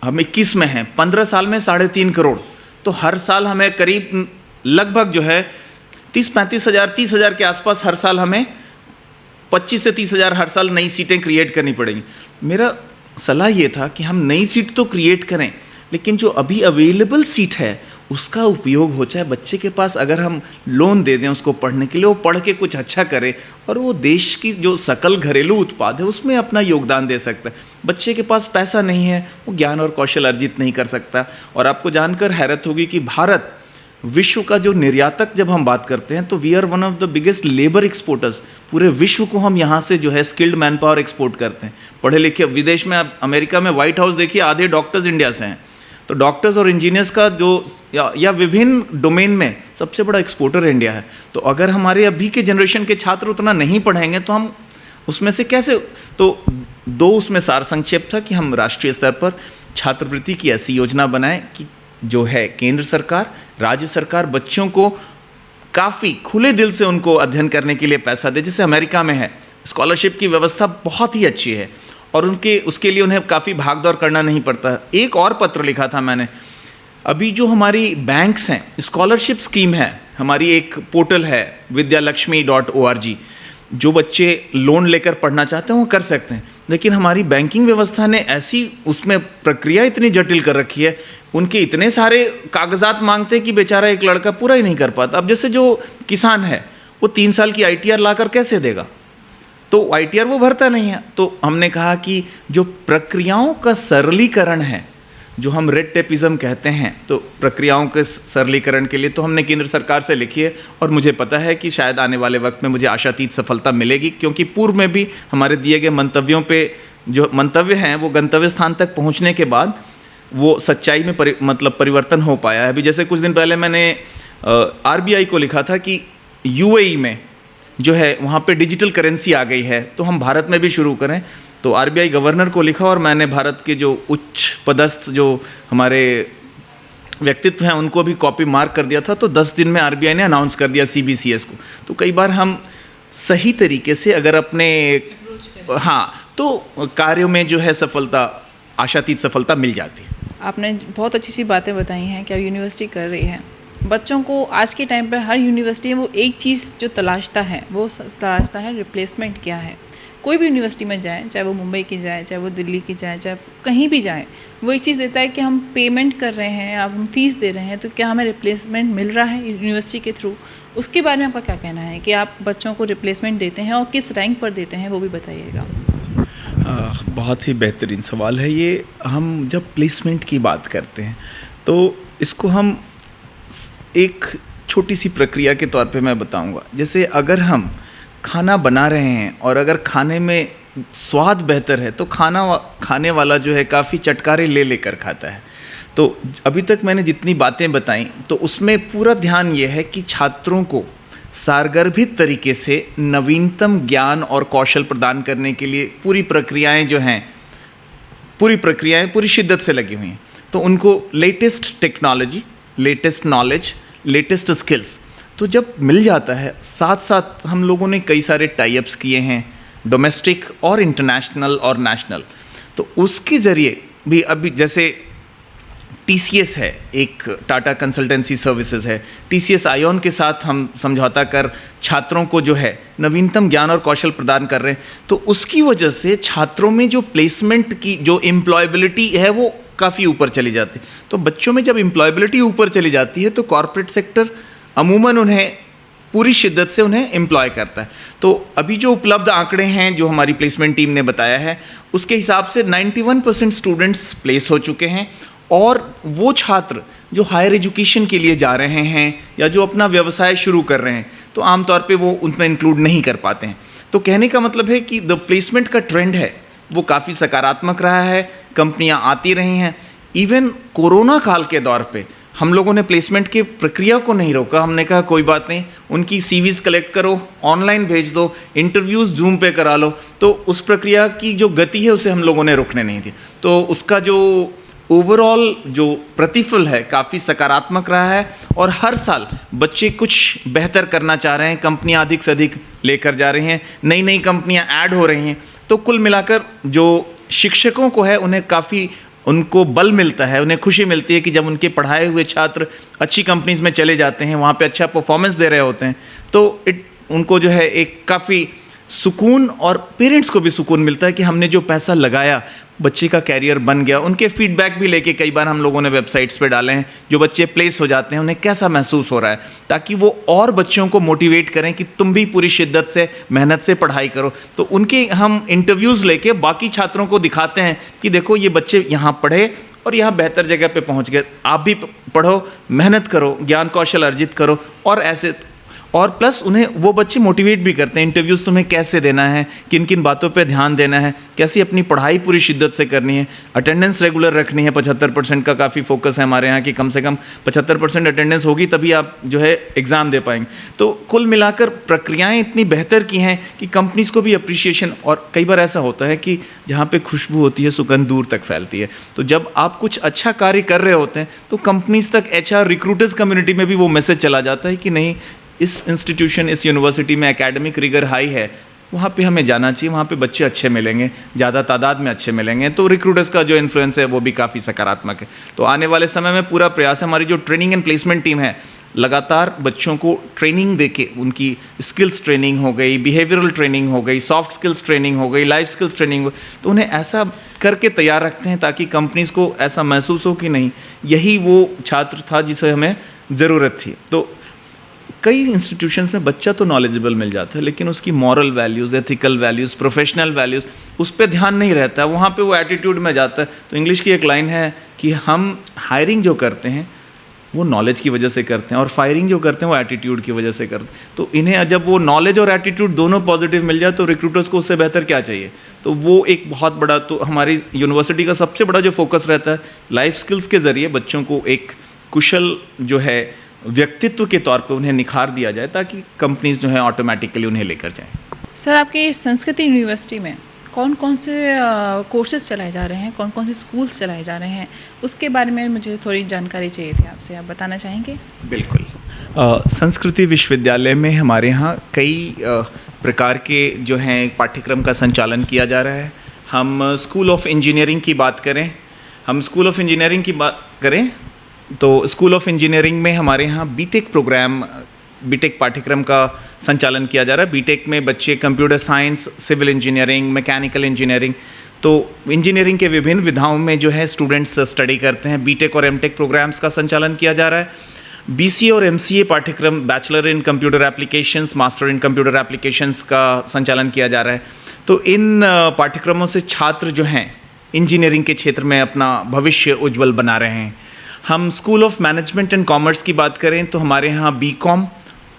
हम 21 में हैं, 15 साल में 3.5 करोड़, तो हर साल हमें करीब लगभग जो है 30-35 हज़ार, 30 हज़ार के आसपास हर साल हमें 25 से 30 हज़ार हर साल नई सीटें क्रिएट करनी पड़ेंगी। मेरा सलाह ये था कि हम नई सीट तो क्रिएट करें, लेकिन जो अभी अवेलेबल सीट है उसका उपयोग हो। चाहे बच्चे के पास अगर हम लोन दे दें उसको पढ़ने के लिए, वो पढ़ के कुछ अच्छा करे और वो देश की जो सकल घरेलू उत्पाद है उसमें अपना योगदान दे सकता है। बच्चे के पास पैसा नहीं है, वो ज्ञान और कौशल अर्जित नहीं कर सकता। और आपको जानकर हैरत होगी कि भारत विश्व का जो निर्यातक, जब हम बात करते हैं तो we are one of the biggest labour exporters. पूरे विश्व को हम यहाँ से जो है स्किल्ड मैन पावर एक्सपोर्ट करते हैं। पढ़े लिखे विदेश में, आप अमेरिका में व्हाइट हाउस देखिए, आधे डॉक्टर्स इंडिया से हैं। तो डॉक्टर्स और इंजीनियर्स का जो या विभिन्न डोमेन में सबसे बड़ा एक्सपोर्टर इंडिया है। तो अगर हमारे अभी के जनरेशन के छात्र उतना नहीं पढ़ेंगे तो हम उसमें से कैसे। तो दो उसमें सार संक्षेप था कि हम राष्ट्रीय स्तर पर छात्रवृत्ति की ऐसी योजना बनाएं कि जो है केंद्र सरकार, राज्य सरकार बच्चों को काफ़ी खुले दिल से उनको अध्ययन करने के लिए पैसा दे। जैसे अमेरिका में है, स्कॉलरशिप की व्यवस्था बहुत ही अच्छी है और उसके लिए उन्हें काफ़ी भागदौड़ करना नहीं पड़ता। एक और पत्र लिखा था मैंने, अभी जो हमारी बैंक्स हैं, स्कॉलरशिप स्कीम है, हमारी एक पोर्टल है vidyalakshmi.org, जो बच्चे लोन लेकर पढ़ना चाहते हैं वो कर सकते हैं। लेकिन हमारी बैंकिंग व्यवस्था ने ऐसी उसमें प्रक्रिया इतनी जटिल कर रखी है, उनके इतने सारे कागजात मांगते हैं कि बेचारा एक लड़का पूरा ही नहीं कर पाता। अब जैसे जो किसान है वो 3 साल की ITR लाकर कैसे देगा, तो ITR वो भरता नहीं है। तो हमने कहा कि जो प्रक्रियाओं का सरलीकरण है, जो हम रेड टेपिज्म कहते हैं, तो प्रक्रियाओं के सरलीकरण के लिए तो हमने केंद्र सरकार से लिखी है और मुझे पता है कि शायद आने वाले वक्त में मुझे आशातीत सफलता मिलेगी, क्योंकि पूर्व में भी हमारे दिए गए मंतव्यों पे जो मंतव्य हैं वो गंतव्य स्थान तक पहुंचने के बाद वो सच्चाई में परिवर्तन हो पाया है। अभी जैसे कुछ दिन पहले मैंने RBI को लिखा था कि UAE में जो है वहाँ पे डिजिटल करेंसी आ गई है, तो हम भारत में भी शुरू करें। तो RBI गवर्नर को लिखा और मैंने भारत के जो उच्च पदस्थ जो हमारे व्यक्तित्व हैं उनको भी कॉपी मार्क कर दिया था। तो 10 दिन में RBI ने अनाउंस कर दिया CBCS को। तो कई बार हम सही तरीके से अगर अपने तो कार्यों में जो है सफलता, आशातीत सफलता मिल जाती है। आपने बहुत अच्छी सी बातें बताई हैं कि यूनिवर्सिटी कर रही है। बच्चों को आज के टाइम पे हर यूनिवर्सिटी वो एक चीज़ जो तलाशता है, वो तलाशता है रिप्लेसमेंट क्या है। कोई भी यूनिवर्सिटी में जाए, चाहे वो मुंबई की जाए, चाहे वो दिल्ली की जाए, चाहे कहीं भी जाए, वो एक चीज़ देता है कि हम पेमेंट कर रहे हैं, अब हम फीस दे रहे हैं, तो क्या हमें रिप्लेसमेंट मिल रहा है यूनिवर्सिटी के थ्रू। उसके बारे में आपका क्या कहना है कि आप बच्चों को रिप्लेसमेंट देते हैं और किस रैंक पर देते हैं, वो भी बताइएगा। बहुत ही बेहतरीन सवाल है ये। हम जब प्लेसमेंट की बात करते हैं तो इसको हम एक छोटी सी प्रक्रिया के तौर पे मैं बताऊंगा। जैसे अगर हम खाना बना रहे हैं और अगर खाने में स्वाद बेहतर है तो खाने वाला जो है काफ़ी चटकारे लेकर खाता है। तो अभी तक मैंने जितनी बातें बताई तो उसमें पूरा ध्यान ये है कि छात्रों को सारगर्भित तरीके से नवीनतम ज्ञान और कौशल प्रदान करने के लिए पूरी प्रक्रियाएं पूरी शिद्दत से लगी हुई हैं। तो उनको latest technology, latest knowledge, latest skills तो जब मिल जाता है, साथ साथ हम लोगों ने कई सारे टाई अप्स किए हैं डोमेस्टिक और इंटरनेशनल और नेशनल। तो उसके ज़रिए भी अभी जैसे TCS है, एक टाटा कंसल्टेंसी सर्विसेज है, TCS आयोन के साथ हम समझौता कर छात्रों को जो है नवीनतम ज्ञान और कौशल प्रदान कर रहे हैं। तो उसकी वजह से छात्रों में जो प्लेसमेंट की जो एम्प्लॉयबिलिटी है वो काफ़ी ऊपर चली जाती है। तो बच्चों में जब एम्प्लॉयबिलिटी ऊपर चली जाती है तो कॉरपोरेट सेक्टर अमूमन उन्हें पूरी शिद्दत से उन्हें एम्प्लॉय करता है। तो अभी जो उपलब्ध आंकड़े हैं जो हमारी प्लेसमेंट टीम ने बताया है उसके हिसाब से 91% स्टूडेंट्स प्लेस हो चुके हैं। और वो छात्र जो हायर एजुकेशन के लिए जा रहे हैं या जो अपना व्यवसाय शुरू कर रहे हैं तो आमतौर पे वो उनमें इंक्लूड नहीं कर पाते हैं। तो कहने का मतलब है कि द प्लेसमेंट का ट्रेंड है वो काफ़ी सकारात्मक रहा है, कंपनियां आती रही हैं। इवन कोरोना काल के दौर पे हम लोगों ने प्लेसमेंट की प्रक्रिया को नहीं रोका। हमने कहा कोई बात नहीं, उनकी CVs कलेक्ट करो, ऑनलाइन भेज दो, इंटरव्यूज़ जूम पे करा लो। तो उस प्रक्रिया की जो गति है उसे हम लोगों ने रोकने नहीं दी। तो उसका जो ओवरऑल जो प्रतिफल है काफ़ी सकारात्मक रहा है और हर साल बच्चे कुछ बेहतर करना चाह रहे हैं, कंपनियां अधिक से अधिक लेकर जा रही हैं, नई नई कंपनियां ऐड हो रही हैं। तो कुल मिलाकर जो शिक्षकों को है उन्हें काफ़ी उनको बल मिलता है, उन्हें खुशी मिलती है कि जब उनके पढ़ाए हुए छात्र अच्छी कंपनीज़ में चले जाते हैं, वहाँ पे अच्छा परफॉर्मेंस दे रहे होते हैं, तो उनको जो है एक काफ़ी सुकून और पेरेंट्स को भी सुकून मिलता है कि हमने जो पैसा लगाया बच्चे का कैरियर बन गया। उनके फीडबैक भी लेके कई बार हम लोगों ने वेबसाइट्स पे डाले हैं, जो बच्चे प्लेस हो जाते हैं उन्हें कैसा महसूस हो रहा है, ताकि वो और बच्चों को मोटिवेट करें कि तुम भी पूरी शिद्दत से मेहनत से पढ़ाई करो। तो उनके हम इंटरव्यूज़ लेके बाकी छात्रों को दिखाते हैं कि देखो ये बच्चे यहाँ पढ़े और यहाँ बेहतर जगह पे पहुँच गए, आप भी पढ़ो, मेहनत करो, ज्ञान कौशल अर्जित करो। और ऐसे और प्लस उन्हें वो बच्चे मोटिवेट भी करते हैं, इंटरव्यूज़ तुम्हें कैसे देना है, किन किन बातों पे ध्यान देना है, कैसे अपनी पढ़ाई पूरी शिद्दत से करनी है, अटेंडेंस रेगुलर रखनी है। 75% का काफ़ी फोकस है हमारे यहाँ कि कम से कम 75% अटेंडेंस होगी तभी आप जो है एग्ज़ाम दे पाएंगे। तो कुल मिलाकर प्रक्रियाएँ इतनी बेहतर की हैं कि कंपनीज़ को भी अप्रिशिएशन। और कई बार ऐसा होता है कि जहाँ पर खुशबू होती है सुगंध दूर तक फैलती है। तो जब आप कुछ अच्छा कार्य कर रहे होते हैं तो कंपनीज़ तक, HR रिक्रूटर्स कम्युनिटी में भी वो मैसेज चला जाता है कि नहीं, इस इंस्टीट्यूशन, इस यूनिवर्सिटी में एकेडमिक रिगर हाई है, वहाँ पे हमें जाना चाहिए, वहाँ पे बच्चे अच्छे मिलेंगे, ज़्यादा तादाद में अच्छे मिलेंगे। तो रिक्रूटर्स का जो इन्फ्लुएंस है वो भी काफ़ी सकारात्मक है। तो आने वाले समय में पूरा प्रयास है, हमारी जो ट्रेनिंग एंड प्लेसमेंट टीम है लगातार बच्चों को ट्रेनिंग देके, उनकी स्किल्स ट्रेनिंग हो गई, बिहेवियरल ट्रेनिंग हो गई, सॉफ्ट स्किल्स ट्रेनिंग हो गई, लाइफ स्किल्स ट्रेनिंग हो, तो उन्हें ऐसा करके तैयार रखते हैं ताकि कंपनीज़ को ऐसा महसूस हो कि नहीं, यही वो छात्र था जिसे हमें ज़रूरत थी। तो कई इंस्टीट्यूशंस में बच्चा तो नॉलेजेबल मिल जाता है लेकिन उसकी moral values, ethical values, professional values उस पर ध्यान नहीं रहता है, वहाँ पे वो एटीट्यूड में जाता है। तो इंग्लिश की एक लाइन है कि हम हायरिंग जो करते हैं वो नॉलेज की वजह से करते हैं और फायरिंग जो करते हैं वो एटीट्यूड की वजह से करते हैं। तो इन्हें जब वो नॉलेज और एटीट्यूड दोनों पॉजिटिव मिल जाए तो रिक्रूटर्स को उससे बेहतर क्या चाहिए। तो वो एक बहुत बड़ा, तो हमारी यूनिवर्सिटी का सबसे बड़ा जो फोकस रहता है लाइफ स्किल्स के ज़रिए बच्चों को एक कुशल जो है व्यक्तित्व के तौर पे उन्हें निखार दिया जाए ताकि कंपनीज जो है ऑटोमेटिकली उन्हें लेकर जाएं। सर, आपके संस्कृति यूनिवर्सिटी में कौन कौन से कोर्सेज चलाए जा रहे हैं, कौन कौन से स्कूल्स चलाए जा रहे हैं, उसके बारे में मुझे थोड़ी जानकारी चाहिए थी आपसे, आप बताना चाहेंगे? बिल्कुल। संस्कृति विश्वविद्यालय में हमारे यहाँ कई प्रकार के जो हैं पाठ्यक्रम का संचालन किया जा रहा है। हम स्कूल ऑफ इंजीनियरिंग की बात करें तो स्कूल ऑफ इंजीनियरिंग में हमारे यहाँ बीटेक पाठ्यक्रम का संचालन किया जा रहा है। बीटेक में बच्चे computer science, civil engineering, mechanical engineering, तो इंजीनियरिंग के विभिन्न विधाओं में जो है स्टूडेंट्स स्टडी करते हैं। बीटेक और एमटेक प्रोग्राम्स का संचालन किया जा रहा है। बीसीए और एमसीए पाठ्यक्रम, bachelor in computer applications, master in computer applications का संचालन किया जा रहा है। तो इन पाठ्यक्रमों से छात्र जो हैं इंजीनियरिंग के क्षेत्र में अपना भविष्य उज्ज्वल बना रहे हैं। हम school of management and commerce की बात करें तो हमारे यहाँ बीकॉम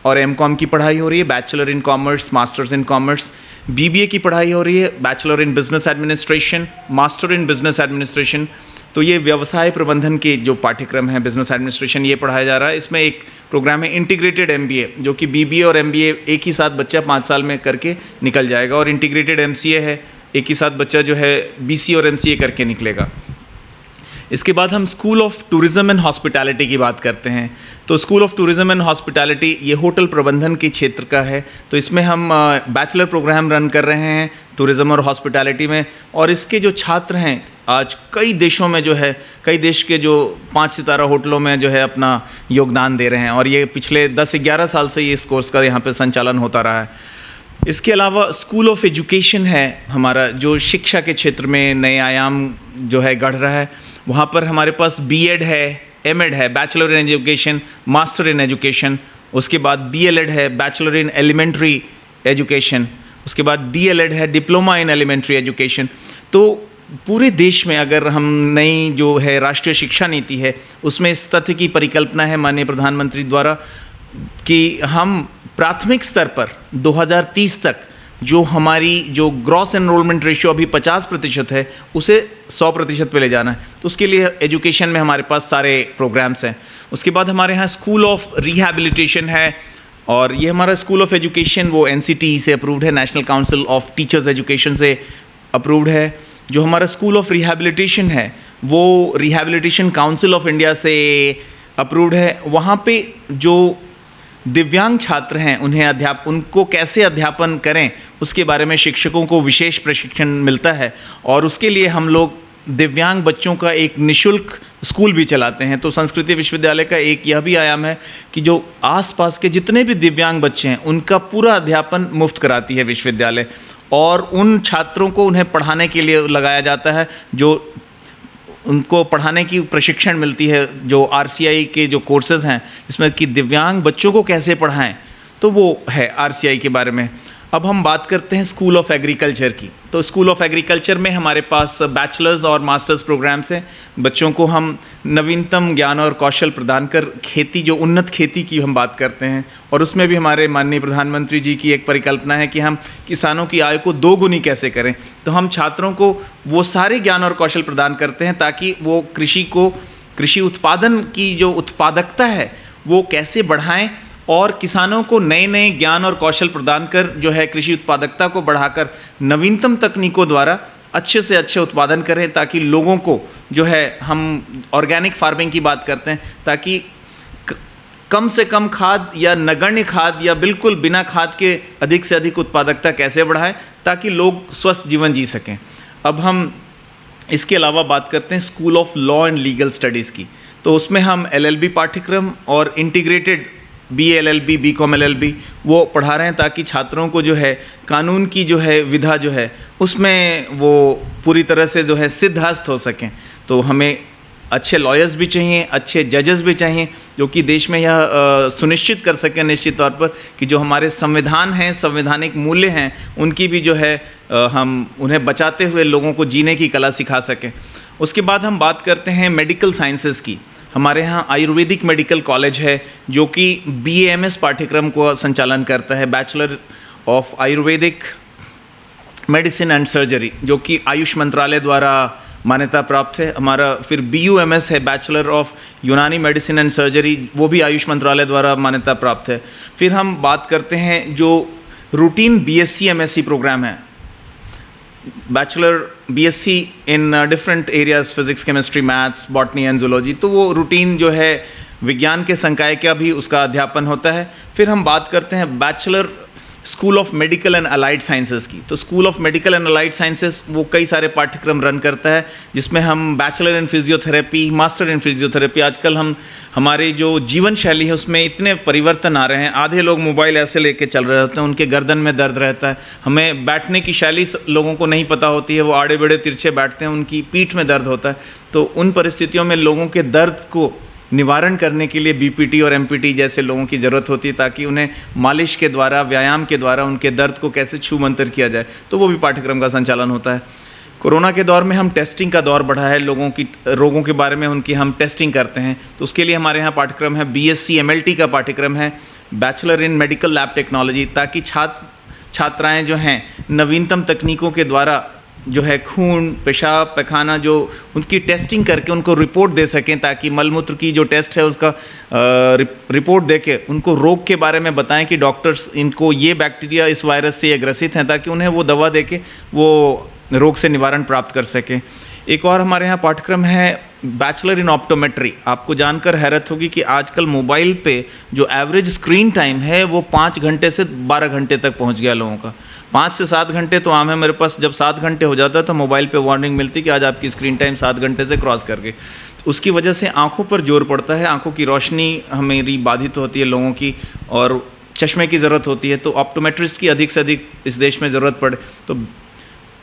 और एमकॉम की पढ़ाई हो रही है, bachelor in commerce, masters in commerce. BBA की पढ़ाई हो रही है, bachelor in business administration, master in business administration. तो ये व्यवसाय प्रबंधन के जो पाठ्यक्रम है, बिजनेस एडमिनिस्ट्रेशन, ये पढ़ाया जा रहा है। इसमें एक प्रोग्राम है इंटीग्रेटेड एमबीए, जो कि बीबीए और एमबीए एक ही साथ बच्चा 5 साल में करके निकल जाएगा, और इंटीग्रेटेड एमसीए है, एक ही साथ बच्चा जो है बीसीए और एमसीए करके निकलेगा। इसके बाद हम school of tourism and hospitality की बात करते हैं। तो school of tourism and hospitality ये होटल प्रबंधन के क्षेत्र का है। तो इसमें हम बैचलर प्रोग्राम रन कर रहे हैं टूरिज़्म और हॉस्पिटैलिटी में, और इसके जो छात्र हैं आज कई देशों में जो है, कई देश के जो 5 सितारा होटलों में जो है अपना योगदान दे रहे हैं, और ये पिछले 10-11 साल से ये इस कोर्स का यहाँ पे संचालन होता रहा है। इसके अलावा स्कूल ऑफ एजुकेशन है हमारा, जो शिक्षा के क्षेत्र में नए आयाम जो है गढ़ रहा है। वहाँ पर हमारे पास बीएड है, एमएड है, bachelor in education, master in education. उसके बाद बीएलएड है, बैचलर इन एलिमेंट्री एजुकेशन। उसके बाद डीएलएड है, डिप्लोमा इन एलिमेंट्री एजुकेशन। तो पूरे देश में अगर हम नई जो है राष्ट्रीय शिक्षा नीति है, उसमें इस तथ्य की परिकल्पना है माननीय प्रधानमंत्री द्वारा कि हम प्राथमिक स्तर पर 2030 तक जो हमारी जो ग्रॉस एनरोलमेंट रेशियो अभी 50% है, उसे 100% पे ले जाना है। तो उसके लिए एजुकेशन में हमारे पास सारे प्रोग्राम्स हैं। उसके बाद हमारे यहाँ स्कूल ऑफ रिहैबिलिटेशन है, और ये हमारा स्कूल ऑफ एजुकेशन वो NCTE से अप्रूव्ड है, national council of teachers education से अप्रूव्ड है। जो हमारा स्कूल ऑफ रिहैबिलिटेशन है वो रिहैबिलिटेशन काउंसिल ऑफ इंडिया से अप्रूव्ड है। वहाँ पे जो दिव्यांग छात्र हैं उनको कैसे अध्यापन करें उसके बारे में शिक्षकों को विशेष प्रशिक्षण मिलता है, और उसके लिए हम लोग दिव्यांग बच्चों का एक निशुल्क स्कूल भी चलाते हैं। तो संस्कृति विश्वविद्यालय का एक यह भी आयाम है कि जो आसपास के जितने भी दिव्यांग बच्चे हैं उनका पूरा अध्यापन मुफ्त कराती है विश्वविद्यालय, और उन छात्रों को उन्हें पढ़ाने के लिए लगाया जाता है, जो उनको पढ़ाने की प्रशिक्षण मिलती है, जो RCI के जो कोर्सेज़ हैं जिसमें कि दिव्यांग बच्चों को कैसे पढ़ाएं, तो वो है RCI के बारे में। अब हम बात करते हैं स्कूल ऑफ एग्रीकल्चर की। तो स्कूल ऑफ एग्रीकल्चर में हमारे पास बैचलर्स और मास्टर्स प्रोग्राम्स हैं। बच्चों को हम नवीनतम ज्ञान और कौशल प्रदान कर खेती, जो उन्नत खेती की हम बात करते हैं, और उसमें भी हमारे माननीय प्रधानमंत्री जी की एक परिकल्पना है कि हम किसानों की आय को 2 गुनी कैसे करें। तो हम छात्रों को वो सारे ज्ञान और कौशल प्रदान करते हैं ताकि वो कृषि उत्पादन की जो उत्पादकता है वो कैसे बढ़ाएं, और किसानों को नए नए ज्ञान और कौशल प्रदान कर जो है कृषि उत्पादकता को बढ़ाकर नवीनतम तकनीकों द्वारा अच्छे से अच्छे उत्पादन करें, ताकि लोगों को जो है, हम ऑर्गेनिक फार्मिंग की बात करते हैं, ताकि कम से कम खाद या नगण्य खाद या बिल्कुल बिना खाद के अधिक से अधिक उत्पादकता कैसे बढ़ाएं ताकि लोग स्वस्थ जीवन जी सकें। अब हम इसके अलावा बात करते हैं school of law and legal studies की। तो उसमें हम LLB पाठ्यक्रम और integrated BA LLB, BCom LLB वो पढ़ा रहे हैं, ताकि छात्रों को जो है कानून की जो है विधा जो है उसमें वो पूरी तरह से जो है सिद्धहस्त हो सकें। तो हमें अच्छे लॉयर्स भी चाहिए, अच्छे जजेस भी चाहिए, जो कि देश में यह सुनिश्चित कर सकें निश्चित तौर पर कि जो हमारे संविधान हैं, संवैधानिक मूल्य हैं, उनकी भी जो है हम उन्हें बचाते हुए लोगों को जीने की कला सिखा सकें। उसके बाद हम बात करते हैं मेडिकल साइंसेस की। हमारे यहाँ आयुर्वेदिक मेडिकल कॉलेज है जो कि BAMS पाठ्यक्रम को संचालन करता है, bachelor of Ayurvedic medicine and surgery, जो कि आयुष मंत्रालय द्वारा मान्यता प्राप्त है। हमारा फिर BUMS है, बैचलर ऑफ यूनानी मेडिसिन एंड सर्जरी, वो भी आयुष मंत्रालय द्वारा मान्यता प्राप्त है। फिर हम बात करते हैं जो रूटीन BSc MSc प्रोग्राम है, bachelor BSc in different areas, physics, chemistry, maths, botany and zoology. तो वो रूटीन जो है विज्ञान के संकाय का भी उसका अध्यापन होता है। फिर हम बात करते हैं bachelor school of medical and allied sciences की। तो school of medical and allied sciences वो कई सारे पाठ्यक्रम रन करता है, जिसमें हम bachelor in physiotherapy, master in physiotherapy. आजकल हमारे जो जीवन शैली है उसमें इतने परिवर्तन आ रहे हैं। आधे लोग मोबाइल ऐसे लेके चल रहे होते हैं, उनके गर्दन में दर्द रहता है। हमें बैठने की शैली लोगों को नहीं पता होती है, वो आड़े बड़े तिरछे बैठते हैं, उनकी पीठ में दर्द होता है। तो उन परिस्थितियों में लोगों के दर्द को निवारण करने के लिए BPT और MPT जैसे लोगों की ज़रूरत होती है, ताकि उन्हें मालिश के द्वारा, व्यायाम के द्वारा उनके दर्द को कैसे छू मंतर किया जाए। तो वो भी पाठ्यक्रम का संचालन होता है। कोरोना के दौर में हम टेस्टिंग का दौर बढ़ा है, लोगों की रोगों के बारे में उनकी हम टेस्टिंग करते हैं। तो उसके लिए हमारे यहाँ पाठ्यक्रम है BSc MLT का पाठ्यक्रम है, bachelor in medical lab technology, ताकि छात्राएँ जो हैं नवीनतम तकनीकों के द्वारा जो है खून, पेशाब, पैखाना जो उनकी टेस्टिंग करके उनको रिपोर्ट दे सकें, ताकि मलमूत्र की जो टेस्ट है उसका रिपोर्ट दे के उनको रोग के बारे में बताएं कि डॉक्टर्स इनको ये बैक्टीरिया इस वायरस से ग्रसित हैं, ताकि उन्हें वो दवा दे के वो रोग से निवारण प्राप्त कर सकें। एक और हमारे यहाँ पाठ्यक्रम है बैचलर इन ऑप्टोमेट्री। आपको जानकर हैरत होगी कि आजकल मोबाइल पे जो एवरेज स्क्रीन टाइम है वो 5 घंटे से 12 घंटे तक पहुँच गया लोगों का। 5 से 7 घंटे तो आम है, मेरे पास जब 7 घंटे हो जाता तो मोबाइल पे वार्निंग मिलती कि आज आपकी स्क्रीन टाइम 7 घंटे से क्रॉस कर गई। उसकी वजह से आँखों पर जोर पड़ता है, आँखों की रोशनी हमारी बाधित होती है लोगों की, और चश्मे की ज़रूरत होती है। तो ऑप्टोमेट्रिस्ट की अधिक से अधिक इस देश में ज़रूरत पड़े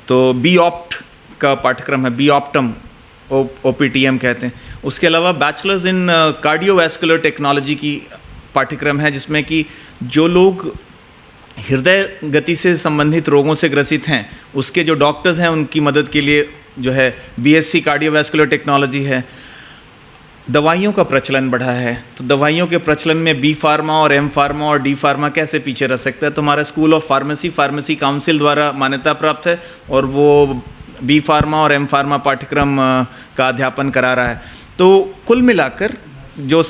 तो बी ऑप्ट का पाठ्यक्रम है, बी ऑप्टम OPTM कहते हैं। उसके अलावा बैचलर्स इन कार्डियोवैस्कुलर टेक्नोलॉजी की पाठ्यक्रम है, जिसमें कि जो लोग हृदय गति से संबंधित रोगों से ग्रसित हैं उसके जो डॉक्टर्स हैं उनकी मदद के लिए जो है BSc कार्डियोवैस्कुलर टेक्नोलॉजी है। दवाइयों का प्रचलन बढ़ा है, तो दवाइयों के प्रचलन में बी फार्मा और एम फार्मा और डी फार्मा कैसे पीछे रह सकता है। तो हमारा स्कूल ऑफ फार्मेसी काउंसिल द्वारा मान्यता प्राप्त है और वो बी फार्मा और एम फार्मा पाठ्यक्रम का अध्यापन करा रहा है। तो कुल मिलाकर जो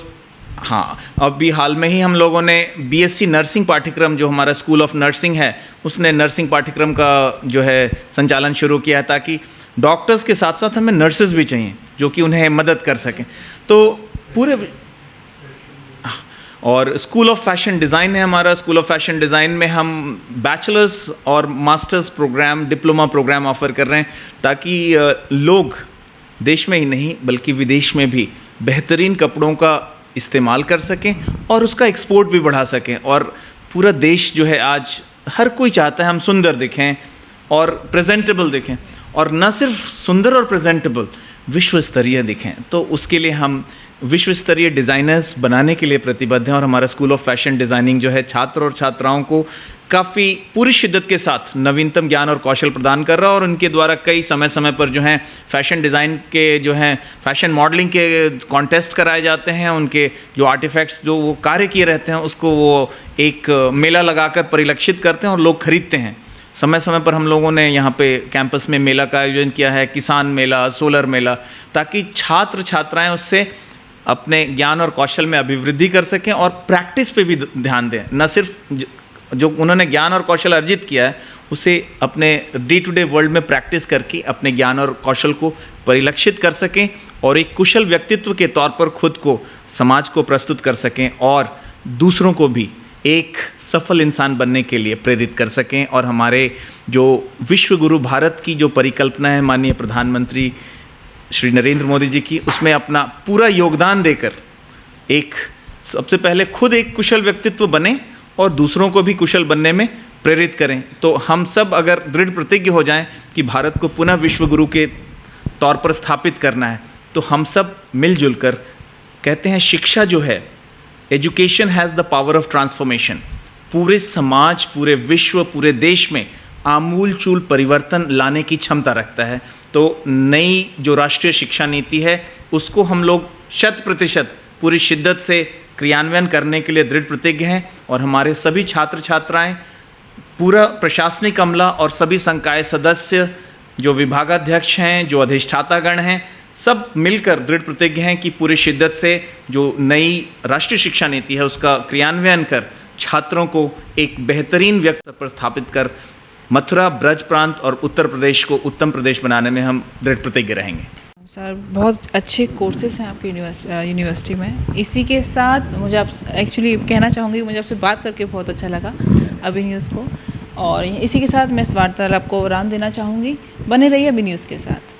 अभी हाल में ही हम लोगों ने BSc नर्सिंग पाठ्यक्रम, जो हमारा स्कूल ऑफ नर्सिंग है, उसने नर्सिंग पाठ्यक्रम का जो है संचालन शुरू किया है, ताकि डॉक्टर्स के साथ साथ हमें नर्सेज भी चाहिए जो कि उन्हें मदद कर सकें। तो पूरे और स्कूल ऑफ फैशन डिज़ाइन है हमारा। स्कूल ऑफ फैशन डिज़ाइन में हम बैचलर्स और masters programme, diploma programme offer कर रहे हैं, ताकि लोग देश में ही नहीं बल्कि विदेश में भी बेहतरीन कपड़ों का इस्तेमाल कर सकें और उसका एक्सपोर्ट भी बढ़ा सकें। और पूरा देश जो है आज हर कोई चाहता है हम सुंदर दिखें और प्रेजेंटेबल दिखें, और न सिर्फ सुंदर और प्रेजेंटेबल, विश्व स्तरीय दिखें। तो उसके लिए हम विश्व स्तरीय डिज़ाइनर्स बनाने के लिए प्रतिबद्ध हैं, और हमारा स्कूल ऑफ फैशन डिज़ाइनिंग जो है छात्र और छात्राओं को काफ़ी पूरी शिद्दत के साथ नवीनतम ज्ञान और कौशल प्रदान कर रहा है। और उनके द्वारा कई समय समय पर जो हैं फैशन डिज़ाइन के जो हैं फैशन मॉडलिंग के कॉन्टेस्ट कराए जाते हैं। उनके जो आर्टिफैक्ट्स जो वो कार्य किए रहते हैं उसको वो एक मेला लगाकर परिलक्षित करते हैं और लोग खरीदते हैं। समय समय पर हम लोगों ने यहाँ पे कैंपस में मेला का आयोजन किया है, किसान मेला, सोलर मेला, ताकि छात्र छात्राएं उससे अपने ज्ञान और कौशल में अभिवृद्धि कर सकें और प्रैक्टिस पे भी ध्यान दें। न सिर्फ जो उन्होंने ज्ञान और कौशल अर्जित किया है उसे अपने डे टू डे वर्ल्ड में प्रैक्टिस करके अपने ज्ञान और कौशल को परिलक्षित कर सकें और एक कुशल व्यक्तित्व के तौर पर खुद को समाज को प्रस्तुत कर सकें और दूसरों को भी एक सफल इंसान बनने के लिए प्रेरित कर सकें। और हमारे जो विश्व गुरु भारत की जो परिकल्पना है माननीय प्रधानमंत्री श्री नरेंद्र मोदी जी की, उसमें अपना पूरा योगदान देकर एक सबसे पहले खुद एक कुशल व्यक्तित्व बने और दूसरों को भी कुशल बनने में प्रेरित करें। तो हम सब अगर दृढ़ प्रतिज्ञ हो जाएं कि भारत को पुनः विश्व गुरु के तौर पर स्थापित करना है, तो हम सब मिलजुल कर कहते हैं शिक्षा जो है, education has the power of transformation, पूरे समाज, पूरे विश्व, पूरे देश में आमूल चूल परिवर्तन लाने की क्षमता रखता है। तो नई जो राष्ट्रीय शिक्षा नीति है उसको हम लोग 100% पूरी शिद्दत से क्रियान्वयन करने के लिए दृढ़ प्रतिज्ञ हैं। और हमारे सभी छात्र छात्राएं, पूरा प्रशासनिक अमला और सभी संकाय सदस्य, जो विभागाध्यक्ष हैं, जो अधिष्ठातागण हैं, सब मिलकर दृढ़ प्रतिज्ञ हैं कि पूरी शिद्दत से जो नई राष्ट्रीय शिक्षा नीति है उसका क्रियान्वयन कर छात्रों को एक बेहतरीन व्यक्ति पर स्थापित कर मथुरा, ब्रज प्रांत और उत्तर प्रदेश को उत्तम प्रदेश बनाने में हम दृढ़ प्रतिज्ञ रहेंगे। सर, बहुत अच्छे कोर्सेज हैं आपकी यूनिवर्सिटी में। इसी के साथ मुझे आप एक्चुअली कहना चाहूँगी, मुझे आपसे बात करके बहुत अच्छा लगा अभी न्यूज़ को, और इसी के साथ मैं इस वार्तालाप को विराम देना चाहूँगी। बने रहिए अभी न्यूज़ के साथ।